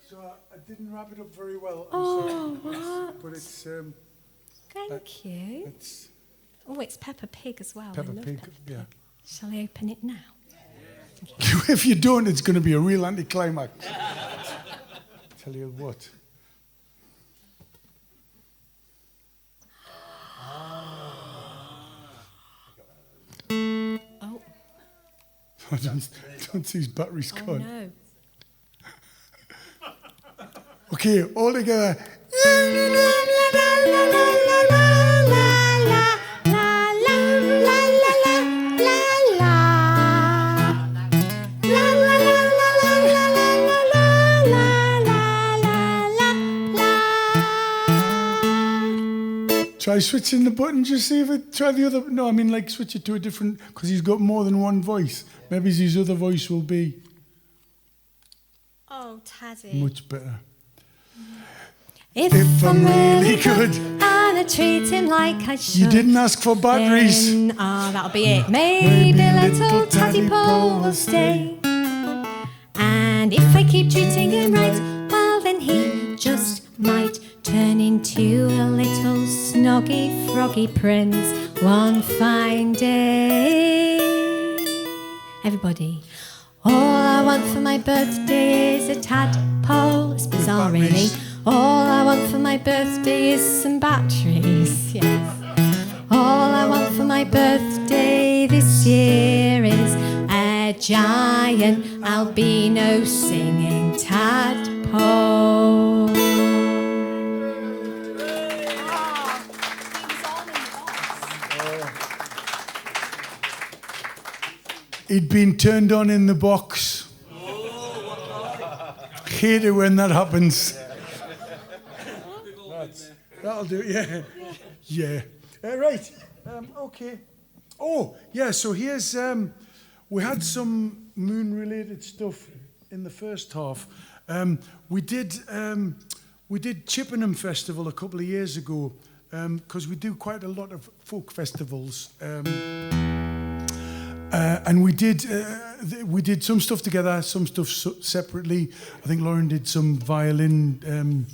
So I didn't wrap it up very well. I'm sorry. What? But it's Thank you. it's Oh, it's Peppa Pig as well. Peppa I love Pig. Peppa Pig. Yeah. Shall I open it now? If you don't, it's going to be a real anticlimax. Tell you what. Oh, don't see his battery's oh gone. no. Okay, all together. Try switching the button, just see if it, try the other, no, I mean like switch it to a different, because he's got more than one voice. Maybe his other voice will be Oh, Tazzy. much better. If I'm really good. and I treat him like I should. You didn't ask for batteries. Then, that'll be it. Maybe little Taddy Paul will stay. And if I keep treating him right, well then he just might turn into a little snoggy froggy prince one fine day. Everybody. All I want for my birthday is a tadpole. It's bizarre, really. All I want for my birthday is some batteries. Yes. All I want for my birthday this year is a giant albino singing tadpole. He'd been turned on in the box. Hate it when that happens. That'll do it, yeah. Yeah. Right. Okay. Oh, yeah, so here's... we had some moon-related stuff in the first half. We did Chippenham Festival a couple of years ago, because we do quite a lot of folk festivals. And we did some stuff together, some stuff separately. I think Lauren did some violin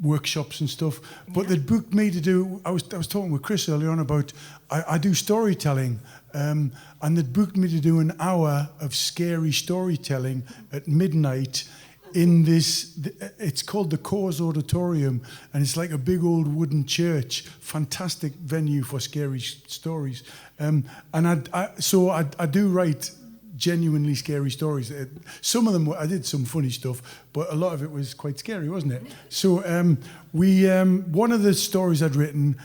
workshops and stuff. But they'd booked me to do. I was talking with Chris earlier on about I do storytelling, and they'd booked me to do an hour of scary storytelling at midnight in this. It's called the Cause Auditorium, and it's like a big old wooden church. Fantastic venue for scary stories. And I do write genuinely scary stories. Some of them, I did some funny stuff, but a lot of it was quite scary, wasn't it? So one of the stories I'd written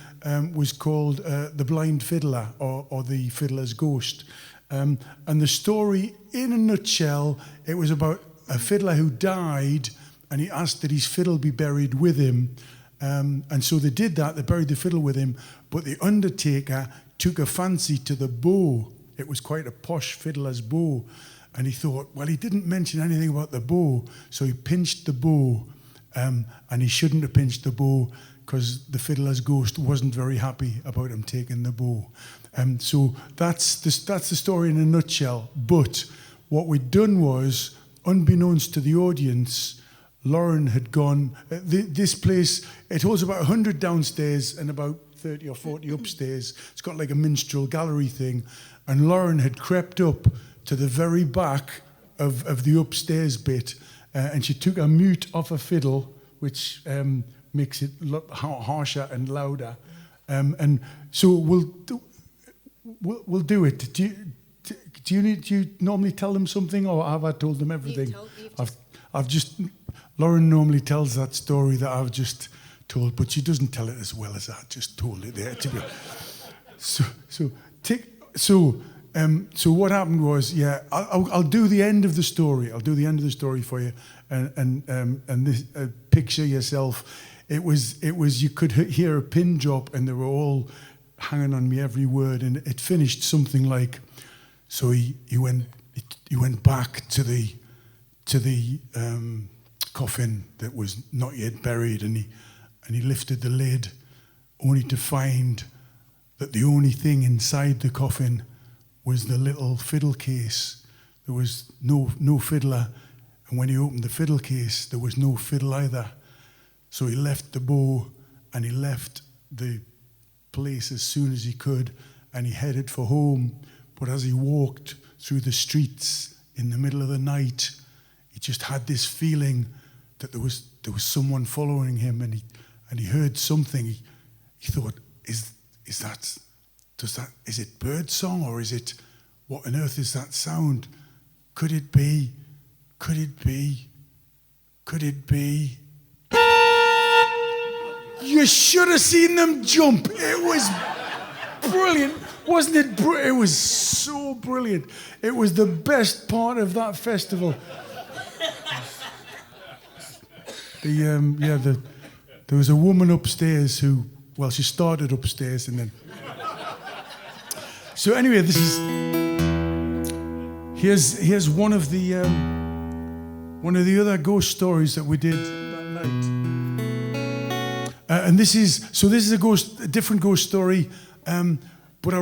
was called The Blind Fiddler, or The Fiddler's Ghost. And the story, in a nutshell, it was about a fiddler who died, and he asked that his fiddle be buried with him. And so they did that, they buried the fiddle with him, but the undertaker took a fancy to the bow. It was quite a posh fiddler's bow. And he thought, well, he didn't mention anything about the bow, so he pinched the bow. And he shouldn't have pinched the bow because the fiddler's ghost wasn't very happy about him taking the bow. So that's the story in a nutshell. But what we'd done was, unbeknownst to the audience, Lauren had gone, this place, it holds about 100 downstairs and about 30 or 40 upstairs. It's got like a minstrel gallery thing. And Lauren had crept up to the very back of the upstairs bit, and she took a mute off a fiddle, which makes it look harsher and louder. And so we'll do it. Do you normally tell them something, or have I told them everything? I've just Lauren normally tells that story that I've just told, but she doesn't tell it as well as I just told it there. To be So what happened was, I'll do the end of the story. I'll do the end of the story for you, and this picture yourself. It was you could hear a pin drop, and they were all hanging on me every word, and it finished something like, so he went back to the coffin that was not yet buried, and he lifted the lid, only to find that the only thing inside the coffin was the little fiddle case. There was no fiddler, and when he opened the fiddle case, there was no fiddle either. So he left the bow, and he left the place as soon as he could, and he headed for home. But as he walked through the streets in the middle of the night, he just had this feeling that there was someone following him, and he heard something. He thought, is it bird song, or is it, what on earth is that sound? Could it be? You should have seen them jump. It was brilliant, wasn't it? It was so brilliant. It was the best part of that festival. There was a woman upstairs who Well, she started upstairs and then. So anyway, this is. Here's one of the other ghost stories that we did that night. And this is a different ghost story. But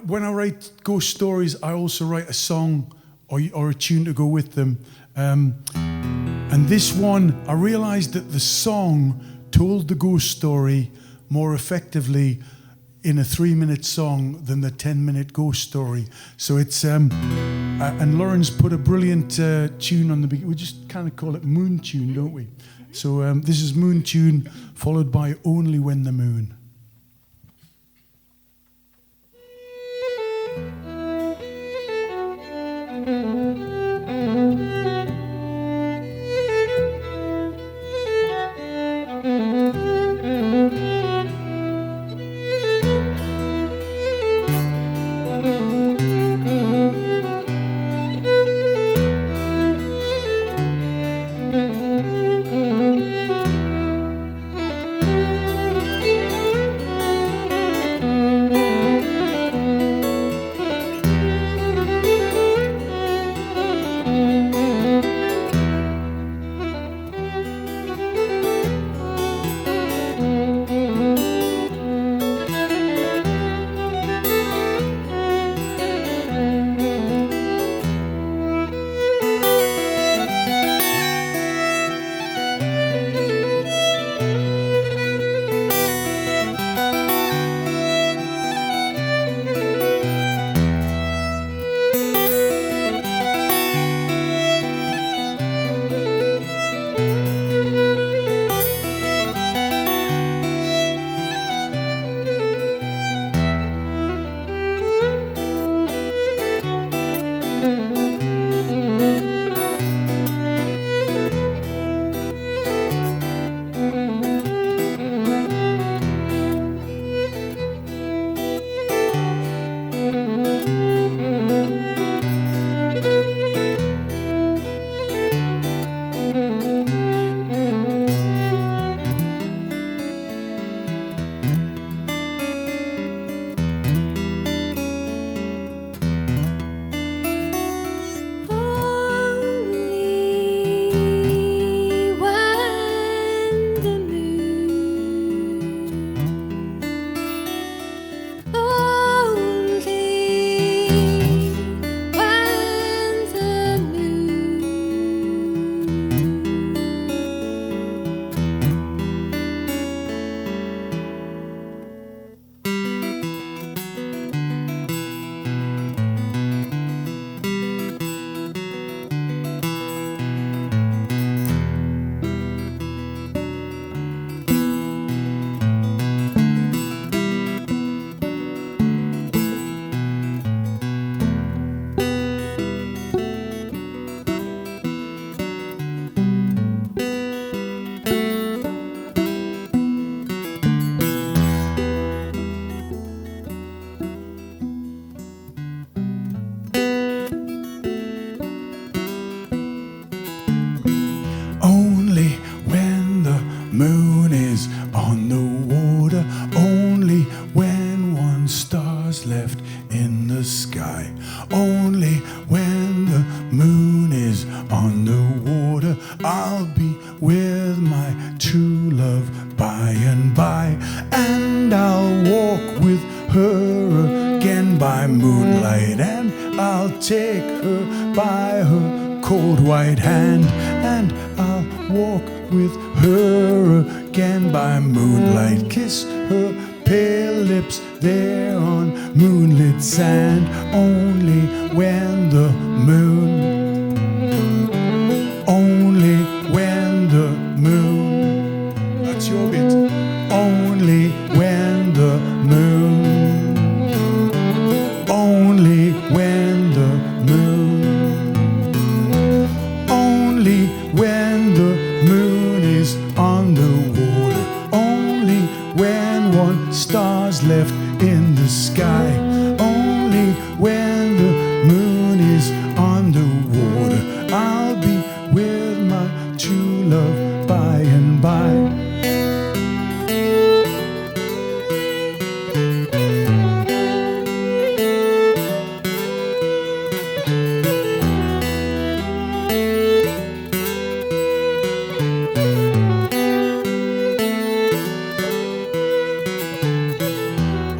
when I write ghost stories, I also write a song or a tune to go with them. And this one, I realized that the song told the ghost story more effectively in a 3-minute song than the 10-minute ghost story. So it's, and Lauren's put a brilliant tune on the beginning. We just kind of call it Moon Tune, don't we? So this is Moon Tune, followed by Only When the Moon.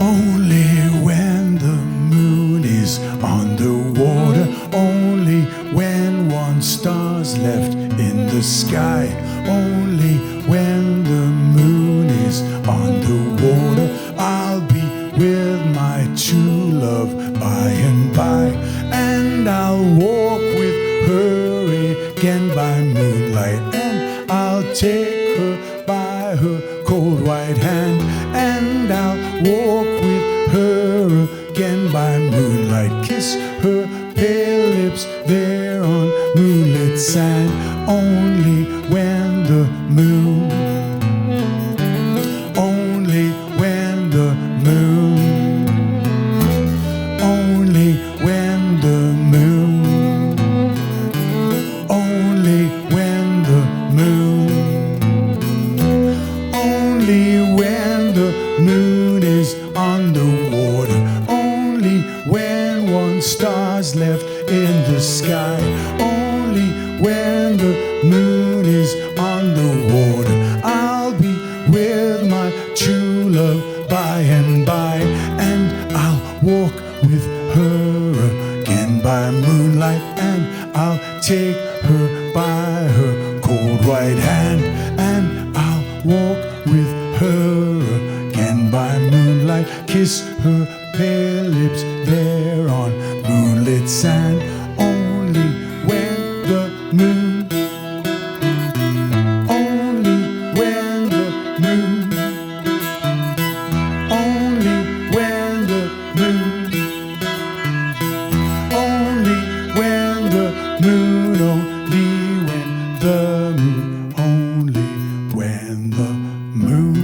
only when the moon is on the water, only when one star's left in the sky, only when the moon is on the water, I'll be with my true love by and by, and I'll walk with her again by moonlight, and I'll take her by her cold white hand, and I'll walk with her again by moonlight, kiss her pale lips there on moonlit sand, only when the moon, only when the moon, only when the moon, only when the moon, only when the moon is on the water, only when one star's left in the sky, only when the moon is on the water, I'll be with my true love by and by, and I'll walk with her again by moonlight, and I'll take her by her cold white hand, and I'll walk with her again by moonlight, kiss her pale lips there on moonlit sand, only when the moon, only when the moon, only when the moon, only when the moon, only when the moon, only when the moon.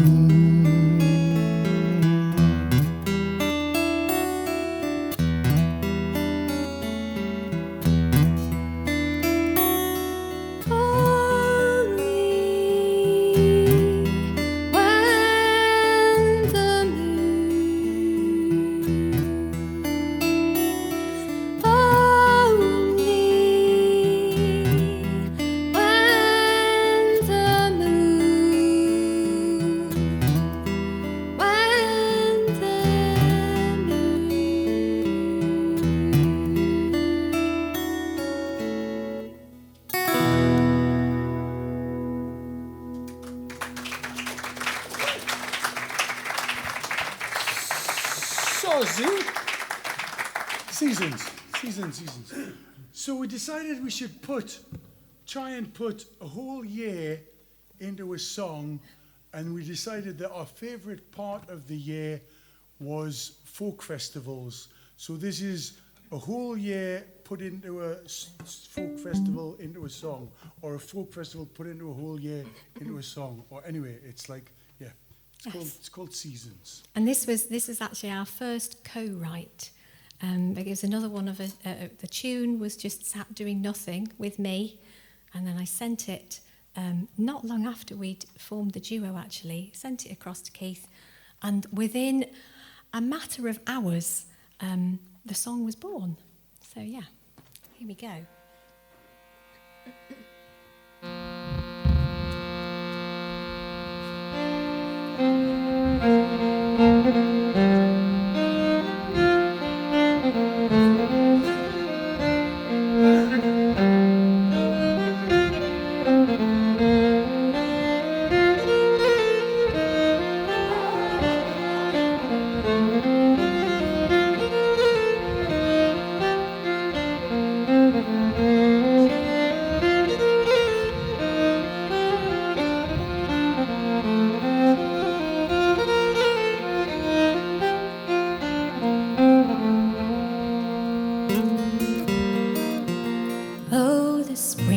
Seasons. So we decided we should try and put a whole year into a song, and we decided that our favourite part of the year was folk festivals. So this is a whole year put into a folk festival into a song, or a folk festival put into a whole year into a song, or anyway, it's like, yeah, it's called Seasons. And this is actually our first co-write. Because another one of the tune was just sat doing nothing with me, and then I sent it not long after we'd formed the duo. Actually, sent it across to Keith, and within a matter of hours, the song was born. So yeah, here we go.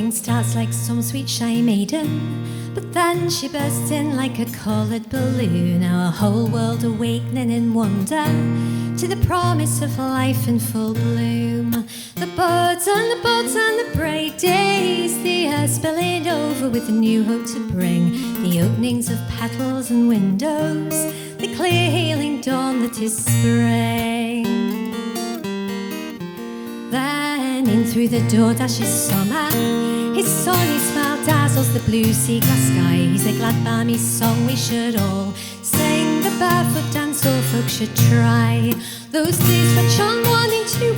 Starts like some sweet shy maiden, but then she bursts in like a coloured balloon. Our whole world awakening in wonder to the promise of life in full bloom. The birds and the boats and the bright days, the air spilling over with a new hope to bring. The openings of petals and windows, the clear healing dawn that is spring. Then in through the door dashes summer. His sunny smile dazzles the blue sea glass sky. He's a glad balmy song we should all sing. The barefoot dance all folks should try. Those days stretch on one into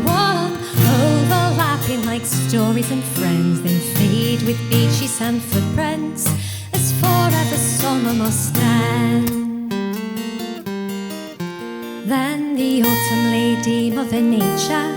one, overlapping like stories and friends, then fade with beachy sand footprints, as forever summer must end. Then the autumn lady, Mother Nature,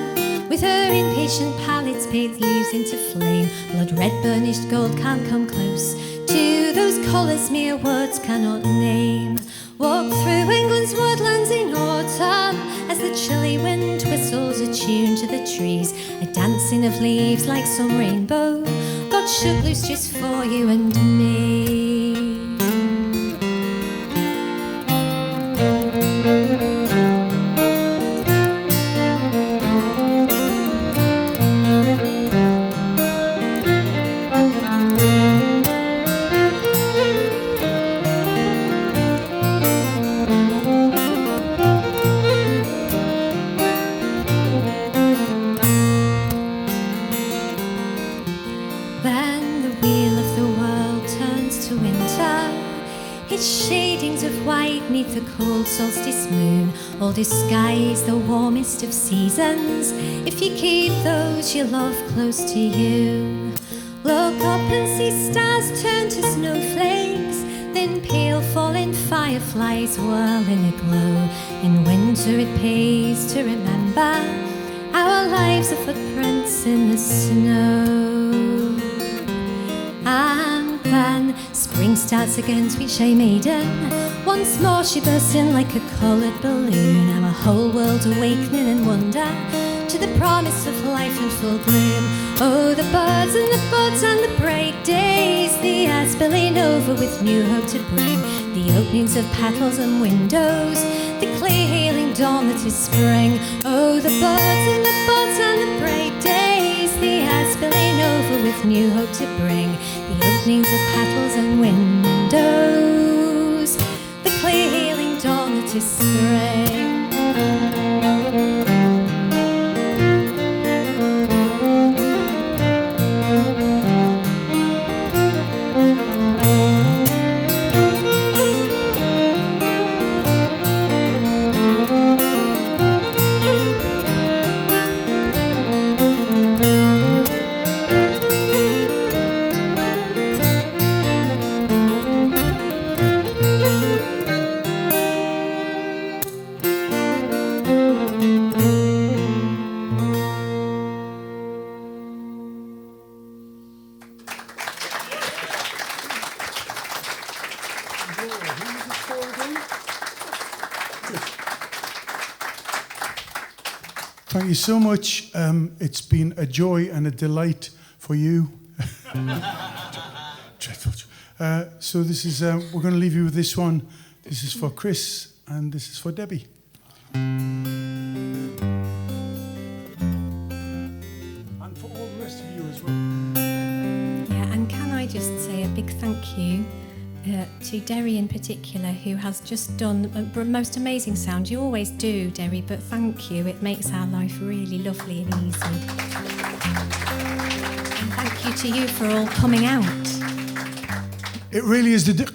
with her impatient palettes bathed leaves into flame. Blood red burnished gold can't come close to those colours mere words cannot name. Walk through England's woodlands in autumn as the chilly wind whistles a tune to the trees, a dancing of leaves like some rainbow God shook loose just for you and me. The cold solstice moon, all disguise the warmest of seasons, if you keep those you love close to you. Look up and see stars turn to snowflakes, then pale falling fireflies whirl in a glow. In winter it pays to remember our lives are footprints in the snow. And then spring starts again, sweet Shay Maiden. Once more she bursts in like a coloured balloon, our whole world awakening in wonder to the promise of life in full bloom. Oh, the birds and the buds and the bright days, the air spilling over with new hope to bring, the openings of petals and windows, the clear healing dawn that is spring. Oh, the birds and the buds and the bright days, the air spilling over with new hope to bring, the openings of petals and windows, the clear healing dawn that is spring. Thank you so much. It's been a joy and a delight for you. Dreadful. So this is, we're going to leave you with this one. This is for Chris and this is for Debbie. And for all the rest of you as well. Yeah, and can I just say a big thank you to Derry in particular, who has just done the most amazing sound. You always do, Derry, but thank you. It makes our life really lovely and easy. And thank you to you for all coming out. It really is the...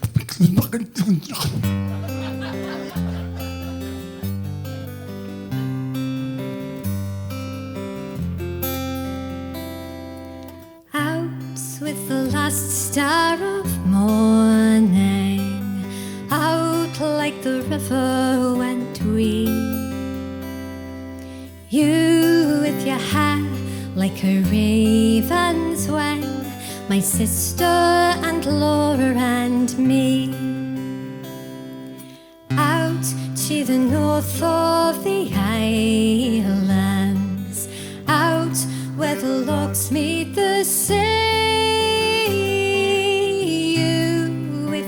With the last star of morning, out like the river went we. You with your hair like a raven's wing, my sister and Laura and me. Out to the north of the islands, out where the logs meet the sea.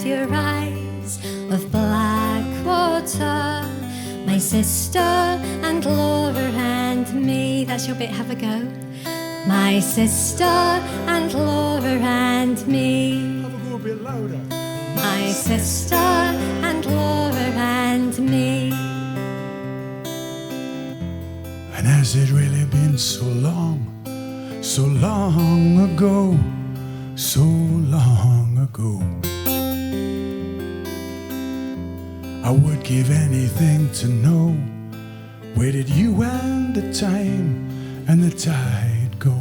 Your eyes of black water, my sister and Laura and me. That's your bit, have a go. My sister and Laura and me. Have a go a bit louder. My sister and Laura and me. And has it really been so long ago, so long ago? I would give anything to know, where did you and the time and the tide go?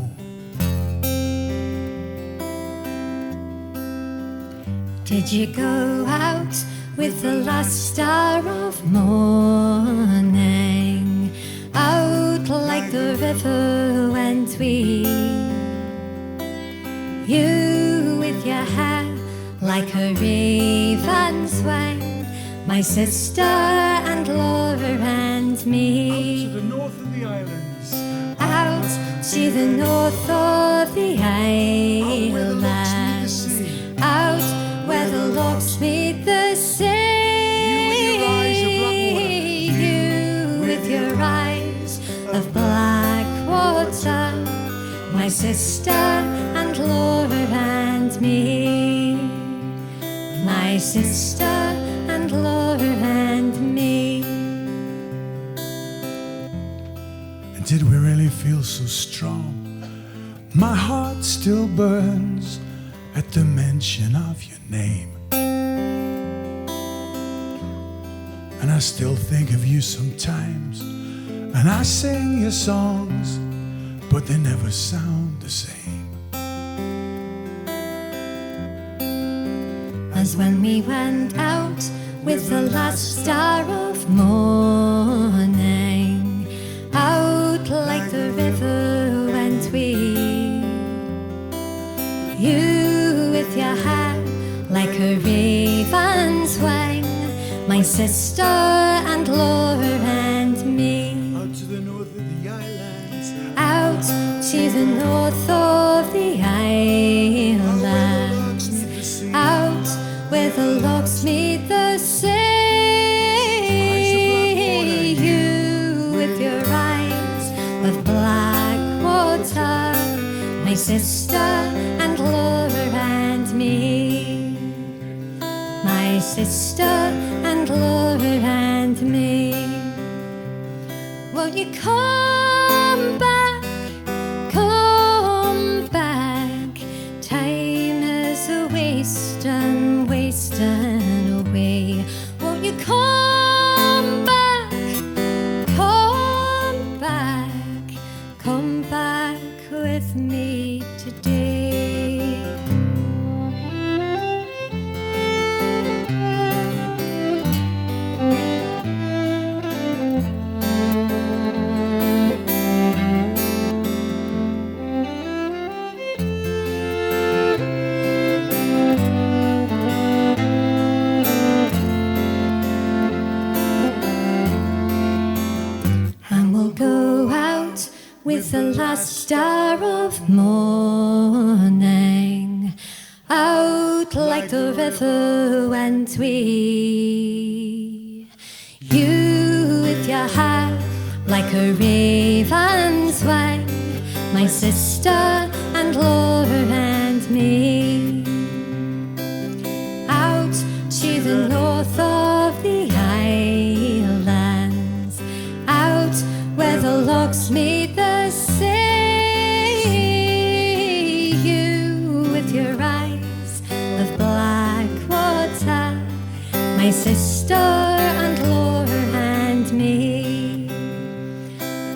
Did you go out with the last star of morning? Out like the river went we. You with your hair like a raven's wing, my sister and Laura and me. To the north of the islands, Out to the north of the islands, out where the lochs meet the sea. You with your eyes of black water, my sister and Laura and me. My sister and Laura and me. and did we really feel so strong? My heart still burns at the mention of your name, and I still think of you sometimes, and I sing your songs, but they never sound the same as when we went out with the last star of morning. Out like the river went we. You with your hair like a raven's wing, my sister and Laura and me. out to the north of the islands, Out to the north of the islands, out where the lochs meet the sea. You with your eyes of black water, my sister and Laura and me. My sister and Laura and me. Won't you come back, come back? Time is a wasting, wasting away. Won't you come back, come back, come back with me today? And we'll go out with the last star of morning. Out like the river went we. You with your hair like a raven's wing, my sister and Laura and me. Out to the north of the islands, out where the lochs meet the sea. You with your eyes of black water, my sister and Laura and me.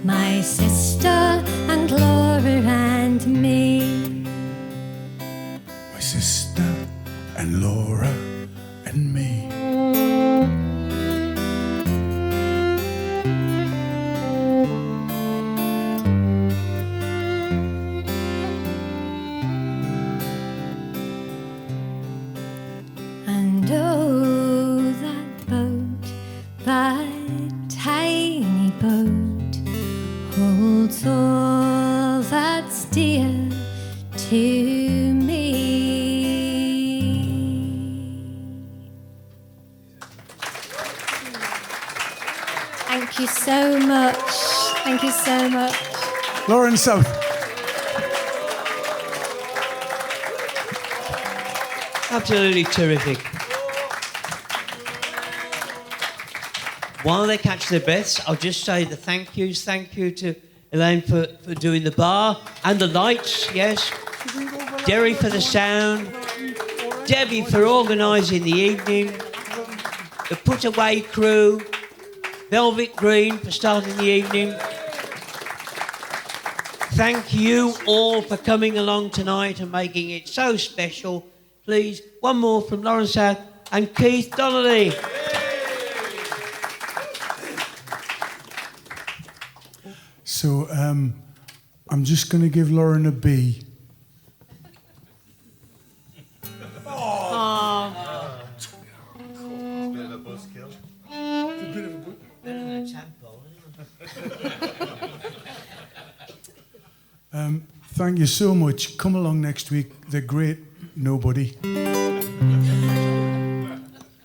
My sister and Laura and me. my sister and Laura and me. And oh, that boat, that tiny boat, holds all that's dear to me. Thank you so much. Thank you so much. Lauren South. Absolutely terrific. While they catch their breaths, I'll just say the thank yous. Thank you to Elaine for doing the bar and the lights, yes. Derry for the sound. Debbie for organising the evening. the Put Away crew, Velvet Green for starting the evening. Thank you all for coming along tonight and making it so special. Please, one more from Lauren South and Keith Donnelly. So I'm just going to give Lauren a B. Thank you so much. Come along next week. They're great. Nobody.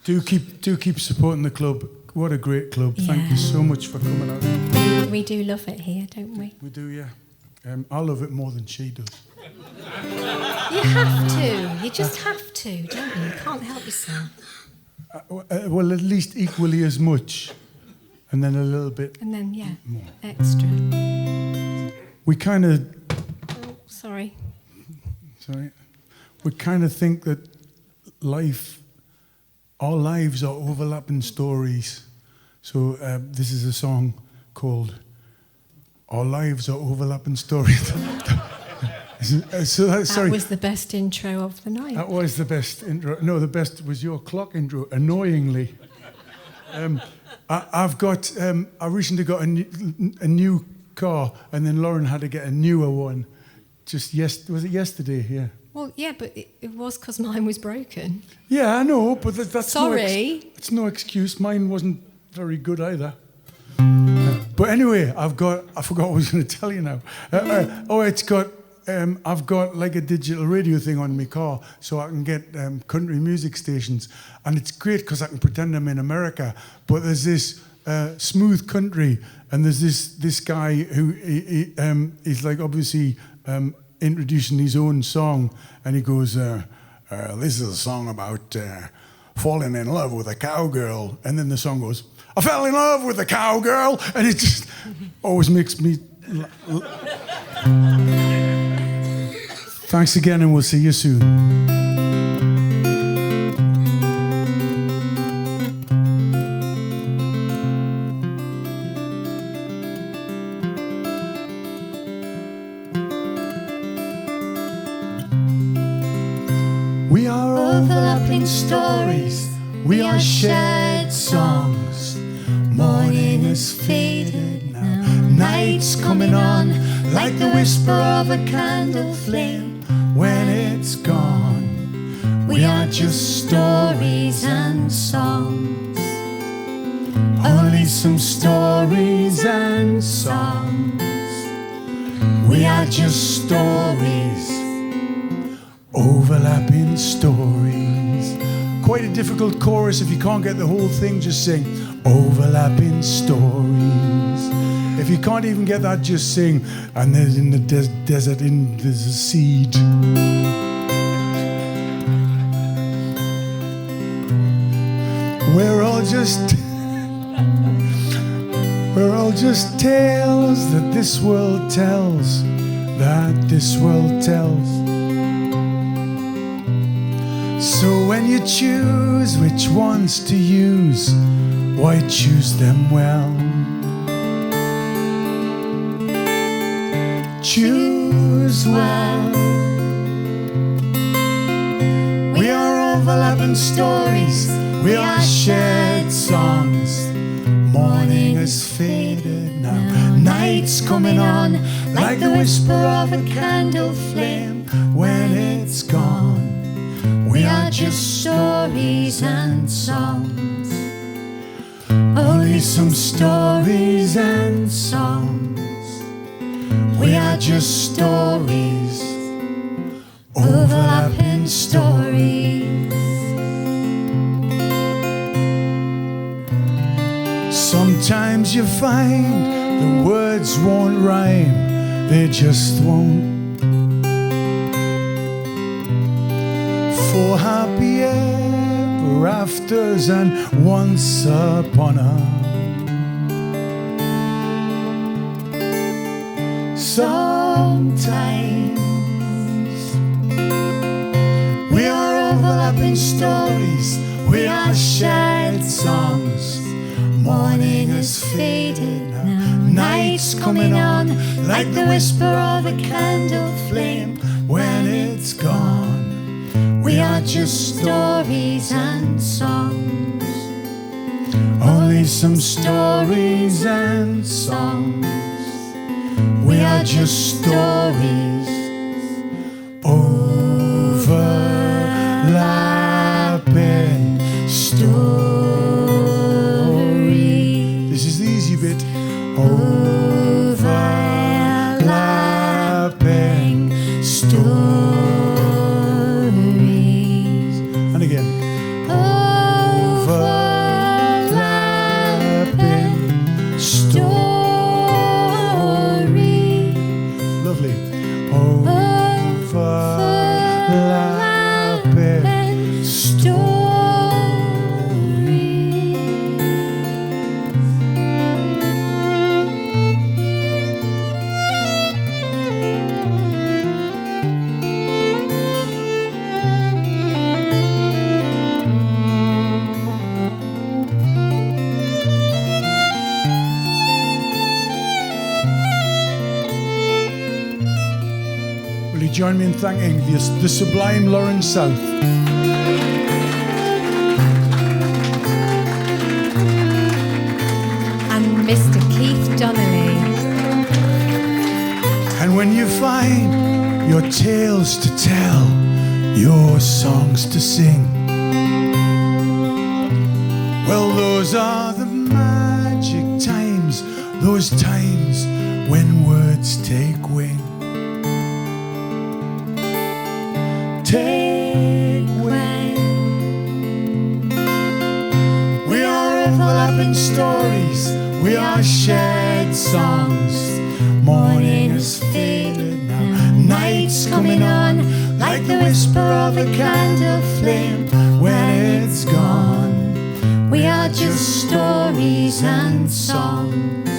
Do keep supporting the club. What a great club. Yeah. Thank you so much for coming out. We do love it here, don't we? We do, yeah. I love it more than she does. You have to. You just have to, don't you? You can't help yourself. Well, at least equally as much. And then a little bit And then, yeah, more. extra. We kind of... Oh, sorry. Sorry. We kind of think that our lives are overlapping stories. So this is a song called Our Lives Are Overlapping Stories. Sorry. That was the best intro of the night. That was the best intro. No, the best was your clock intro, annoyingly. I recently got a new car, and then Lauren had to get a newer one. Was it yesterday? Yeah. Well, yeah, but it was because mine was broken. Yeah, I know, but that's Sorry. It's no excuse. Mine wasn't very good either. But anyway, I forgot what I was going to tell you now. I've got like a digital radio thing on my car, so I can get country music stations, and it's great because I can pretend I'm in America. But there's this smooth country, and there's this guy who is like obviously introducing his own song, and he goes, "This is a song about falling in love with a cowgirl," and then the song goes, "I fell in love with a cowgirl," and it just always makes me. Thanks again, and we'll see you soon. We are overlapping stories, we are shared songs. Morning has faded now, night's coming on, like the whisper of a candle flame. When it's gone, we are just stories and songs. Only some stories and songs. We are just stories, overlapping stories. Quite a difficult chorus. If you can't get the whole thing, just sing overlapping stories. If you can't even get that, just sing, and there's in the desert there's a seed. We're all just tales that this world tells, So when you choose which ones to use, why choose them well? Choose well. We are overlapping stories, we are shared songs. Morning has faded now, night's coming on, like the whisper of a candle flame. When it's gone, we are just stories and songs. Only some stories and songs. We are just stories, overlapping stories. Sometimes you find the words won't rhyme, they just won't. For happy ever afters and once upon a. Sometimes we are overlapping stories, we are shared songs. Morning has faded now, night's coming on, like the whisper of a candle flame. When it's gone, we are just stories and songs. Only some stories and songs. We are just stories overlapping stories. This is the easy bit. Overlapping stories. And again. Overlapping stories. Lovely. Overlapping stories. Will you join me in thanking the sublime Lauren South? And Mr. Keith Donnelly. And when you find your tales to tell, your songs to sing, well, those are the magic times, those times when words take wing. Take wing. We are overlapping stories, we are shared songs. Morning has faded now, night's coming on, like the whisper of a candle flame. When it's gone, we are just stories and songs.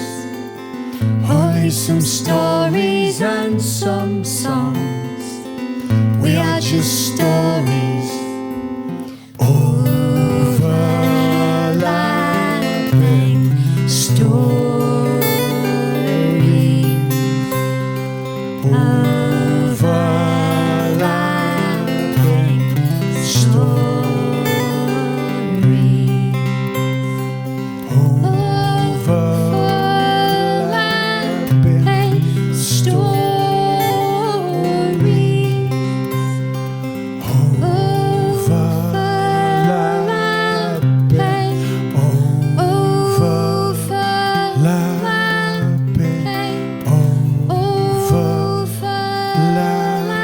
Only some stories and some songs. We are just stories overlapping stories. Overlapping stories. Overlapping stories.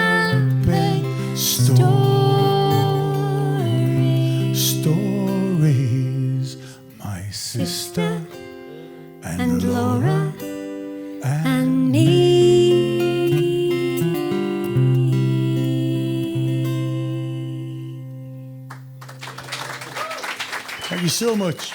Overlapping stories. My sister and Laura and me. Thank you so much.